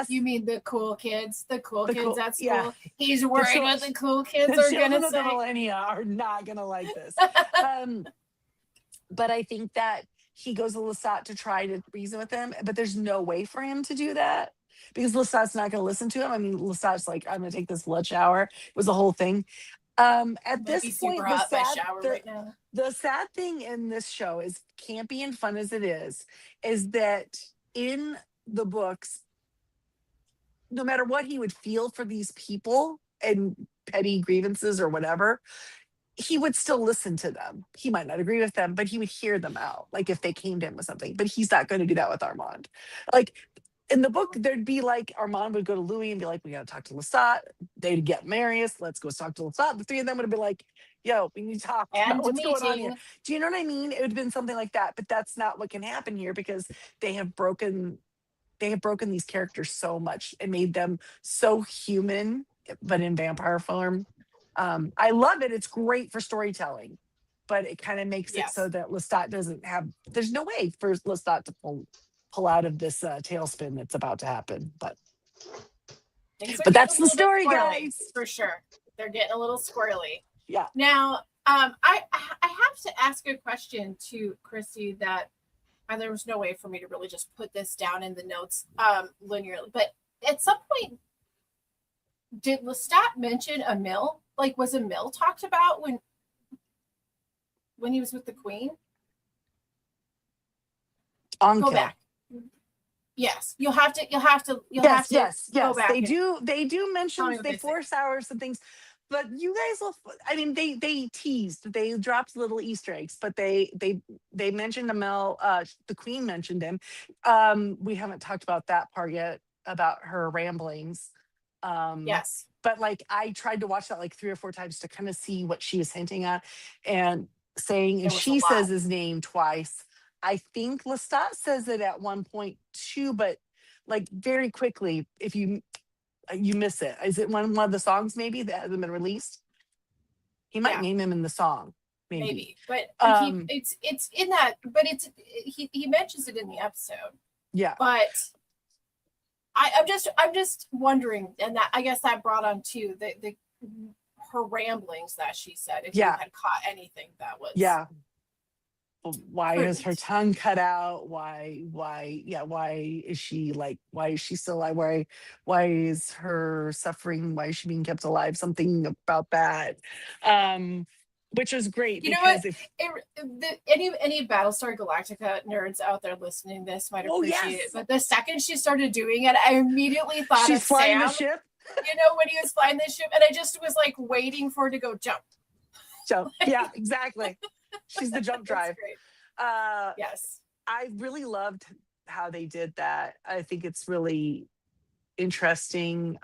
You mean the cool kids? The cool kids cool- at school? yeah. He's worried what the cool kids The are children gonna of the say. millennia are not gonna like this. But I think that he goes to Lestat to try to reason with him, but there's no way for him to do that because Lestat's not going to listen to him. I mean, Lestat's like, I'm going to take this blood shower. It was the whole thing. At this point, the sad thing in this show, is campy and fun as it is that in the books, no matter what he would feel for these people and petty grievances or whatever, he would still listen to them. He might not agree with them, but he would hear them out. Like if they came to him with something, but he's not going to do that with Armand. Like in the book, there'd be like, Armand would go to Louis and be like, we got to talk to Lestat. They'd get Marius. Let's go talk to Lestat. The three of them would be like, yo, we need to talk about what's going on here. Do you know what I mean? It would have been something like that, but that's not what can happen here because they have broken these characters so much and made them so human, but in vampire form. I love it. It's great for storytelling, but it kind of makes it so that Lestat there's no way for Lestat to pull out of this tailspin that's about to happen. But that's the story, guys. For sure. They're getting a little squirrely. Yeah. Now, I have to ask a question to Christy that there was no way for me to really just put this down in the notes linearly. But at some point, did Lestat mention a mill? Like, was a mill talked about when he was with the Queen? Go back. Yes, you'll have to go back. They do mention they force hours and things, but you guys will. I mean, they teased, they dropped little Easter eggs, but they mentioned a mill. The Queen mentioned him. We haven't talked about that part yet about her ramblings. Yes. But like I tried to watch that like 3 or 4 times to kind of see what she was hinting at and saying, and she says his name twice. I think Lestat says it at one point too, but like very quickly, if you miss it. Is it one of the songs maybe that hasn't been released? He might name him in the song. Maybe. But it's in that, but he mentions it in the episode. Yeah. But I'm just wondering, and that I guess that brought on too her ramblings that she said. If you had caught anything that was why is her tongue cut out? Why is she still alive? Why is her suffering? Why is she being kept alive? Something about that. Which is great You know what? because if Any Battlestar Galactica nerds out there listening to this might appreciate it. But the second she started doing it, I immediately thought she's of flying Sam. the ship. When he was flying the ship, and I just was like waiting for her to go jump. So yeah, exactly. She's the jump drive. Great. Yes. I really loved how they did that. I think it's really interesting.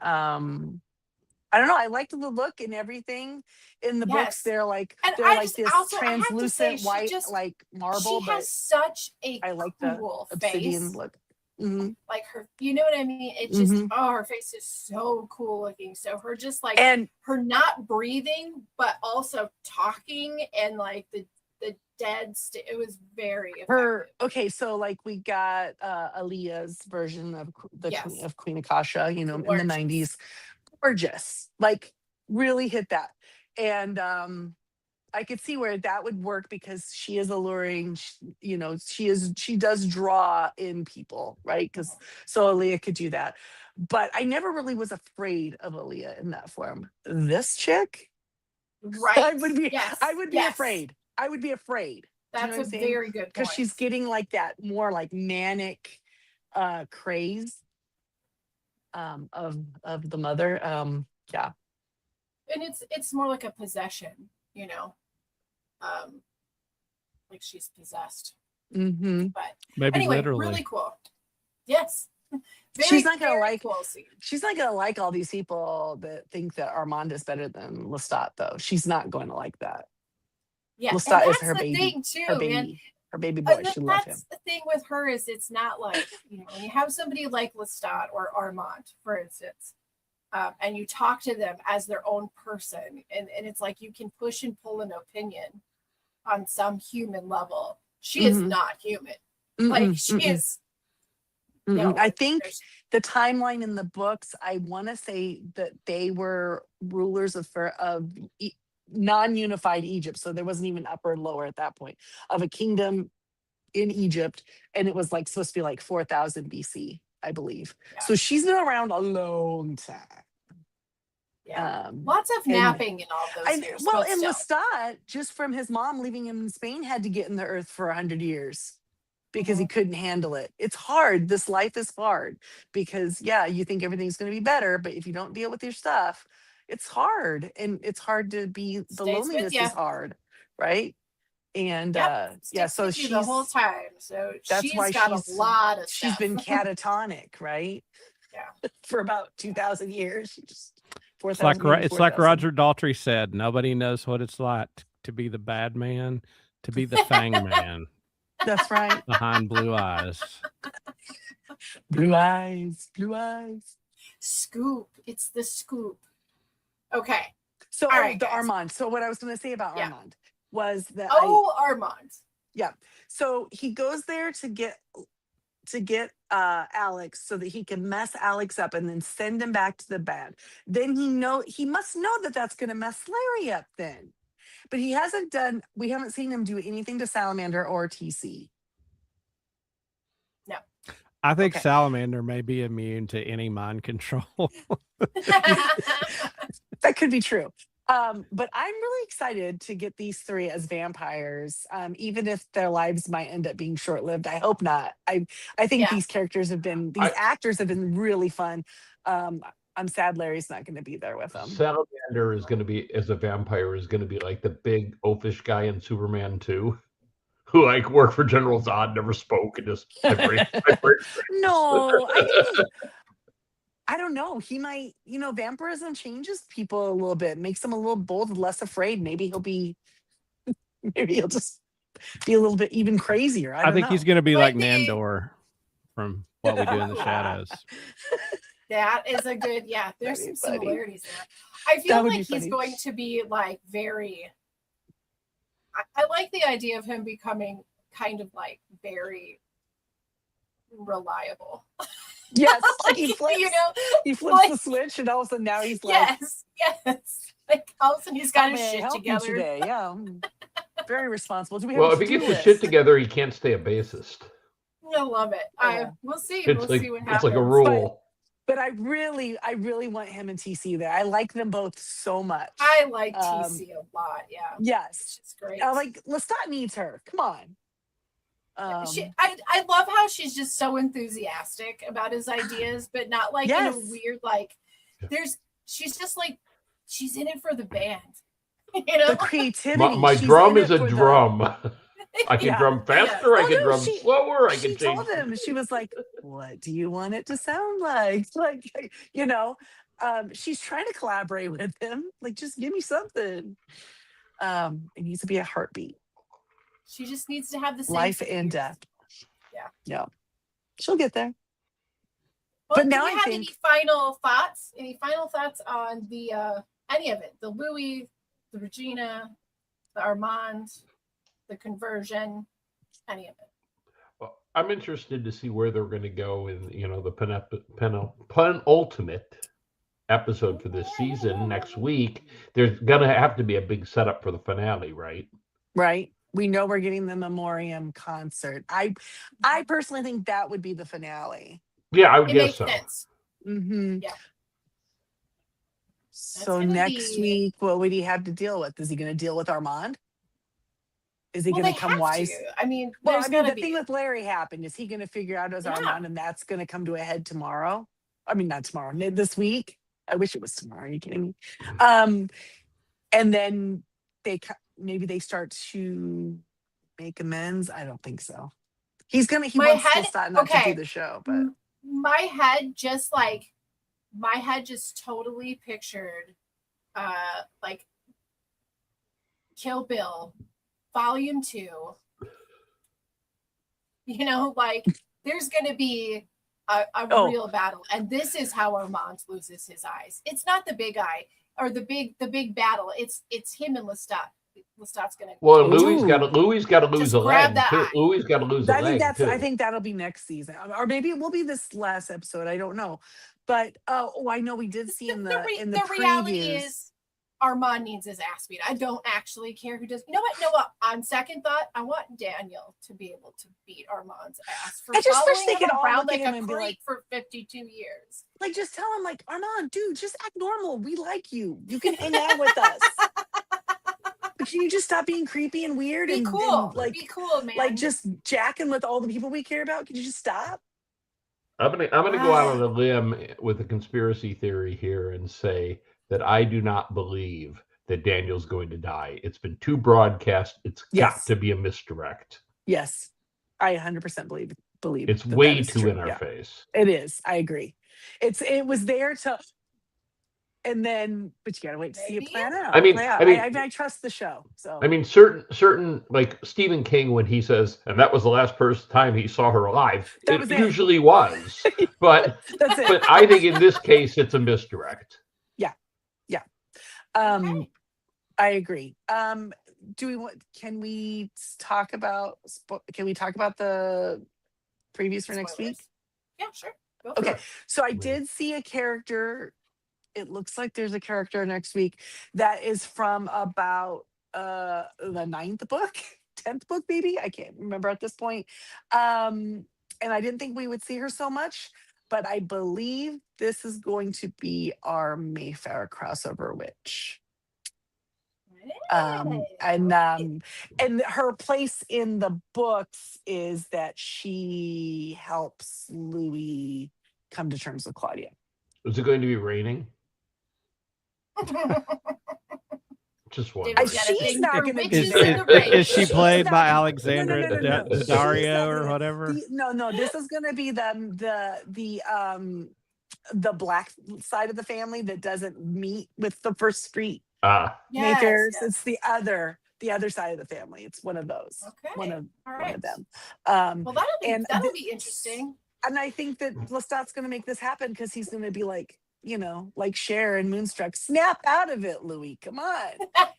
I don't know. I liked the look and everything in the books. They're like this translucent white, like marble. She has such a I like cool the obsidian face. look. Mm-hmm. Like her, you know what I mean? It just her face is so cool looking. So her just like her not breathing, but also talking and like the dead it was very effective. Okay, so like we got Aaliyah's version of Queen Akasha, in the 90s. Gorgeous, like really hit that. And I could see where that would work because she is alluring. She does draw in people, right? Because so Aaliyah could do that. But I never really was afraid of Aaliyah in that form. This chick, right? I would be afraid. I would be afraid. That's a very good point. Because she's getting like that more like manic craze of the mother. Yeah. And it's more like a possession, like she's possessed. Mm-hmm. But maybe anyway, literally. really cool. Yes. She's not gonna like cool scene. She's not gonna like all these people that think that Armand is better than Lestat, though. She's not going to like that. Yeah, Lestat is her her baby. Thing too, her baby. Man. Her baby boy. She loves him. That's the thing with her is it's not like, when you have somebody like Lestat or Armand, for instance, and you talk to them as their own person, and it's like you can push and pull an opinion on some human level. She is not human. Like she is. No, I think the timeline in the books, I want to say that they were rulers of non-unified Egypt. So there wasn't even upper and lower at that point of a kingdom in Egypt. And it was like supposed to be like 4000 BC, I believe. Yeah. So she's been around a long time. Yeah. Lots of napping in all those years. Well, and Lestat, just from his mom leaving him in Spain, had to get in the earth for 100 years. Because he couldn't handle it. It's hard. This life is hard because, you think everything's going to be better, but if you don't deal with your stuff, it's hard. And it's hard to be, the loneliness is hard, right? And so she's the whole time. So that's she's why got a lot of she's stuff. been catatonic, right? Yeah. For about 2,000 years. She just 4,000. It's like Roger Daltrey said, nobody knows what it's like to be the bad man, to be the Fang man. That's right. Behind blue eyes. Blue eyes. Blue eyes. Scoop. It's the scoop. Okay. So Armand. So what I was going to say about Armand was that Armand. Yeah. So he goes there to get Alex so that he can mess Alex up and then send him back to the band. Then he must know that that's going to mess Larry up then. But we haven't seen him do anything to Salamander or TC. No. I think Salamander may be immune to any mind control. That could be true. But I'm really excited to get these three as vampires, even if their lives might end up being short-lived. I hope not. I think these actors have been really fun. I'm sad Larry's not going to be there with them. Salamander is going to be, as a vampire, is going to be like the big oafish guy in Superman 2, who like worked for General Zod, never spoke, and just No, I don't know. He might, vampirism changes people a little bit, makes them a little bold, less afraid. Maybe he'll just be a little bit even crazier. I think he's going to be like Nandor from What We Do in the Shadows. That is a good, there's some similarities there. I feel like he's going to be like very, I like the idea of him becoming kind of like very reliable. Yes, like he flips, the switch and all of a sudden now he's like, yes. Like all of a sudden he's got his shit together. Today? Yeah. Very responsible. Do we have Well, a if he to-do gets his list? shit together, he can't stay a bassist. I love it. Yeah. We'll see. It's We'll like see what it's happens. like a rule. But I really want him and TC there. I like them both so much. I like TC a lot. Yeah, Yes. she's great. Like Lestat needs her. Come on. I love how she's just so enthusiastic about his ideas, but not like in a Yes. weird like. She's just like she's in it for the band, you know. The creativity. My She's drum in is it a for the- drum. I can Yeah. drum faster. I Oh, can no, drum slower. I She can change. told him, she was like, "What do you want it to sound like?" Like, you know, she's trying to collaborate with him. Like, just give me something. It needs to be a heartbeat, She just needs to have the same life figures. and death. Yeah. Yeah, she'll get there. Well, But do now we I have think- any final thoughts? Any final thoughts on the any of it? The Louis, the Regina, the Armand, the conversion, any of it? Well, I'm interested to see where they're going to go in, the penultimate episode for this season next week. There's going to have to be a big setup for the finale, right? Right? We know we're getting the Memoriam concert. I personally think that would be the finale. Yeah, I would It guess makes so. sense. Mm-hmm. Yeah. So gonna next be- week, what would he have to deal with? Is he going to deal with Armand? Is he Well, going they to come have wise? to. I mean, Well, there's I mean, gonna the be. thing with Larry happened. Is he going to figure out as Yeah. Armand, and that's going to come to a head tomorrow? I mean, not tomorrow, this week. I wish it was tomorrow. Are you kidding me? And then maybe they start to make amends. I don't think so. He My wants head- Lestat not to okay. do the show, but my head just totally pictured like Kill Bill Volume 2. You know, like there's gonna be a Oh. real battle, and this is how Armand loses his eyes. It's not the big eye or the big battle. It's him and Lestat. Lestat's gonna. Well, Ooh. Louis got to lose Just a grab leg that too. eye. Louis got to lose a leg too. I think that'll be next season, or maybe it will be this last episode. I don't know, but I know we did see in the reality previews. is Armand needs his ass beat. I don't actually care who does. You know what? No, on second thought, I want Daniel to be able to beat Armand's ass for I just wish following they him could all around look at like him a and be creep like- for 52 years. Like, just tell him, like, Armand, dude, just act normal. We like you. You can hang out with us. But can you just stop being creepy and weird Be and cool. like, Be cool, man. like just jacking with all the people we care about? Can you just stop? I'm gonna go out on a limb with a conspiracy theory here and say that I do not believe that Daniel's going to die. It's been too broadcast. It's Yes. got to be a misdirect. Yes, I 100% believe. It's that way that is too true. in our Yeah, face. it is. I agree. It was there to, and then, but you gotta wait to see it Maybe. plan out. I mean- play out. I mean- I trust the show. So I mean, certain like Stephen King when he says, and that was the last time he saw her alive. That It was it. usually was, but that's it. but I think in this case it's a misdirect. Okay. I agree. Can we talk about the previews for next week? Spoilers. Yeah, sure. Go for Okay. it. So I did see a character. It looks like there's a character next week that is from about the 9th book, 10th book, maybe. I can't remember at this point. And I didn't think we would see her so much, but I believe this is going to be our Mayfair crossover witch. And her place in the books is that she helps Louis come to terms with Claudia. Is it going to be raining? Just one. David's got a She's thing not for gonna be witches there. in the rain. Is she played not- by no, Alexandra no, no. She's Daddario not or there. whatever? No. This is going to be the black side of the family that doesn't meet with the first street Yes, Mayfairs. yes. It's the other side of the family. It's one of those. Okay. One of All one right. of them. Well, that'll and be interesting. And I think that Lestat's going to make this happen because he's going to be like, like Cher and Moonstruck, snap out of it, Louis. Come on.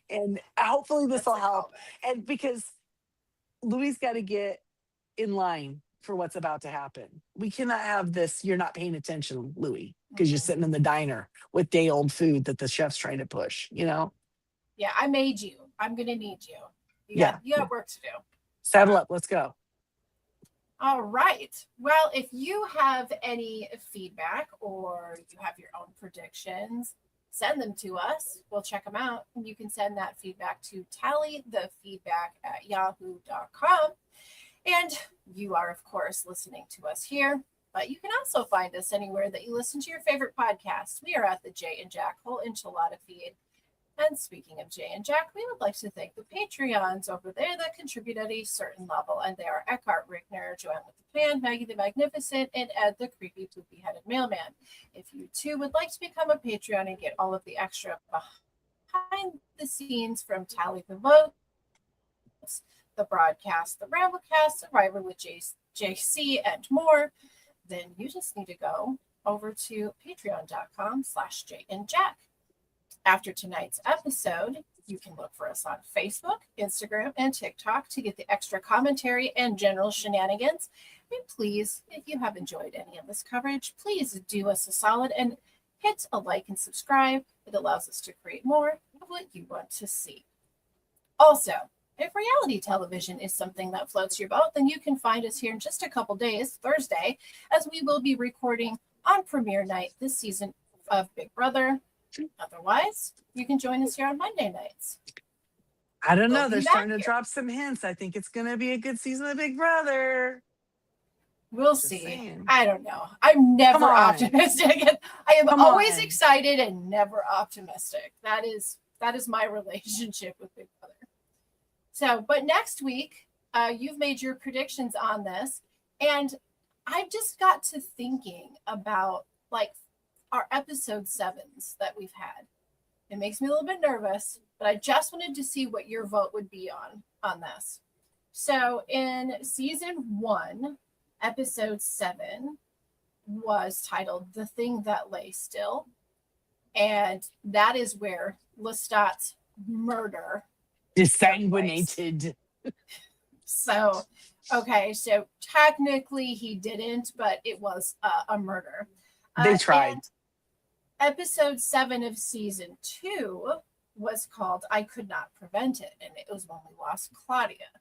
And hopefully this will That's a help. callback. And because Louis got to get in line for what's about to happen. We cannot have this, you're not paying attention, Louis, because you're Mhm. sitting in the diner with day-old food that the chef's trying to push, Yeah, I made you. I'm gonna need you. You got work to do. Saddle up. Let's go. All right. Well, if you have any feedback or you have your own predictions, send them to us. We'll check them out. And you can send that feedback to tallythefeedback@yahoo.com. And you are, of course, listening to us here. But you can also find us anywhere that you listen to your favorite podcasts. We are at the Jay and Jack Whole Enchilada feed. And speaking of Jay and Jack, we would like to thank the Patreons over there that contribute at a certain level. And they are Eckhart Rickner, Joanne with the Plan, Maggie the Magnificent, and Ed the Creepy Poopy Headed Mailman. If you too would like to become a Patreon and get all of the extra behind the scenes from Tally the Votes, the broadcast, the Ramblecast, Survivor with JC, and more, then you just need to go over to patreon.com/Jay and Jack. After tonight's episode, you can look for us on Facebook, Instagram, and TikTok to get the extra commentary and general shenanigans. And please, if you have enjoyed any of this coverage, please do us a solid and hit a like and subscribe. It allows us to create more of what you want to see. Also, if reality television is something that floats your boat, then you can find us here in just a couple days, Thursday, as we will be recording on premiere night this season of Big Brother. Otherwise, you can join us here on Monday nights. I don't know. We'll be They're back starting to here. drop some hints. I think it's going to be a good season of Big Brother. We'll Just see. saying. I don't know. I'm never Come on. optimistic. I am Come always on. excited and never optimistic. That is my relationship with Big Brother. So, but next week, you've made your predictions on this, and I just got to thinking about like our episode 7s that we've had. It makes me a little bit nervous, but I just wanted to see what your vote would be on this. So in season 1, episode 7 was titled "The Thing That Lay Still," and that is where Lestat's murder. Desanguinated. So, okay, so technically he didn't, but it was a murder. They tried. And episode 7 of season 2 was called "I Could Not Prevent It," and it was when we lost Claudia.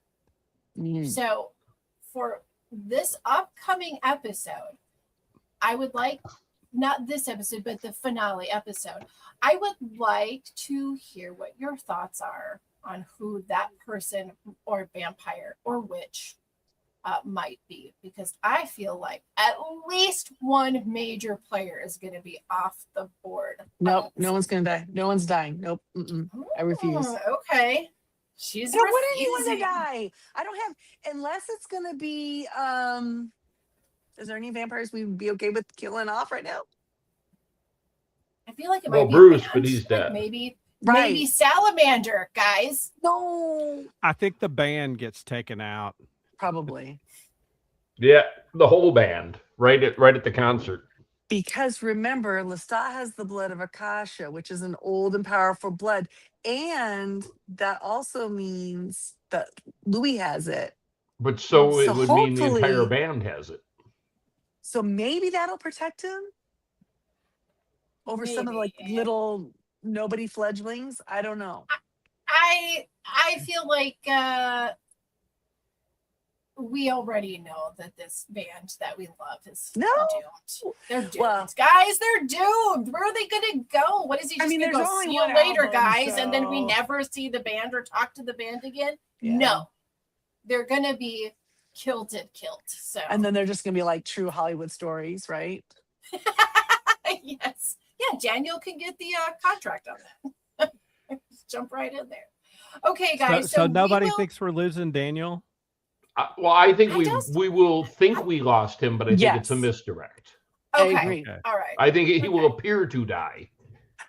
So for this upcoming episode, I would like, not this episode, but the finale episode, I would like to hear what your thoughts are on who that person or vampire or witch might be, because I feel like at least one major player is going to be off the board. Nope, no one's gonna die. No one's dying. Nope. I refuse. Okay. She's I don't want anyone to refusing. die. I don't have, unless it's gonna be is there any vampires we'd be okay with killing off right now? I feel like it Well, might be Bruce, a but band, he's like dead. maybe Right. Salamander, guys. No. I think the band gets taken out. Probably. Yeah, the whole band, right at the concert. Because remember, Lestat has the blood of Akasha, which is an old and powerful blood. And that also means that Louis has it. But so it So would mean the entire hopefully- band has it. So maybe that'll protect him over some of like Maybe. little nobody fledglings. I don't know. I feel like we already know that this band that we love is No. doomed. They're doomed. Well- Guys, they're doomed. Where are they gonna go? What is he I just mean, gonna there's go only see you one later, album, guys, and then we so- never see the band or talk to the band again? Yeah. No. They're gonna be killed. So And then they're just gonna be like true Hollywood stories, right? yes. Yeah, Daniel can get the contract on that. Just jump right in there. Okay, guys. So we nobody will- thinks we're losing Daniel. Well, I think I we just- we will think we lost him, but I think it's a Yes. misdirect. I Okay. agree. Okay. All right. I think he will Okay. appear to die.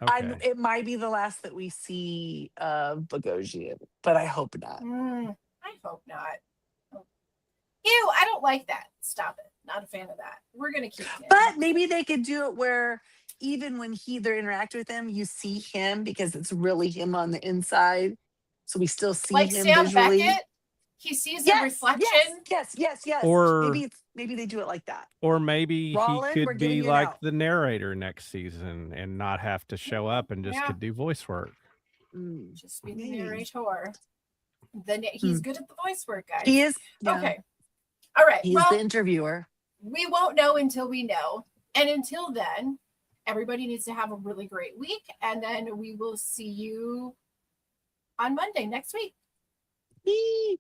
Okay. It might be the last that we see of Bogosian, but I hope not. I hope not. Ew, I don't like that. Stop it. Not a fan of that. We're gonna keep him. But maybe they could do it where even when they're interacting with him, you see him because it's really him on the inside. So we still see like him Sam visually. Beckett, he sees Yes, a reflection. Yes. Or- maybe they do it like that. Or maybe Roland, he we're could giving be you like out. the narrator next season and not have to show up and just Yeah. could do voice work. Mm. Just be the Maybe. narrator. He's good at the voice work, guys. He is. Yeah. Okay. All right. He's the interviewer. We won't know until we know. And until then, everybody needs to have a really great week. And then we will see you on Monday next week. Yee.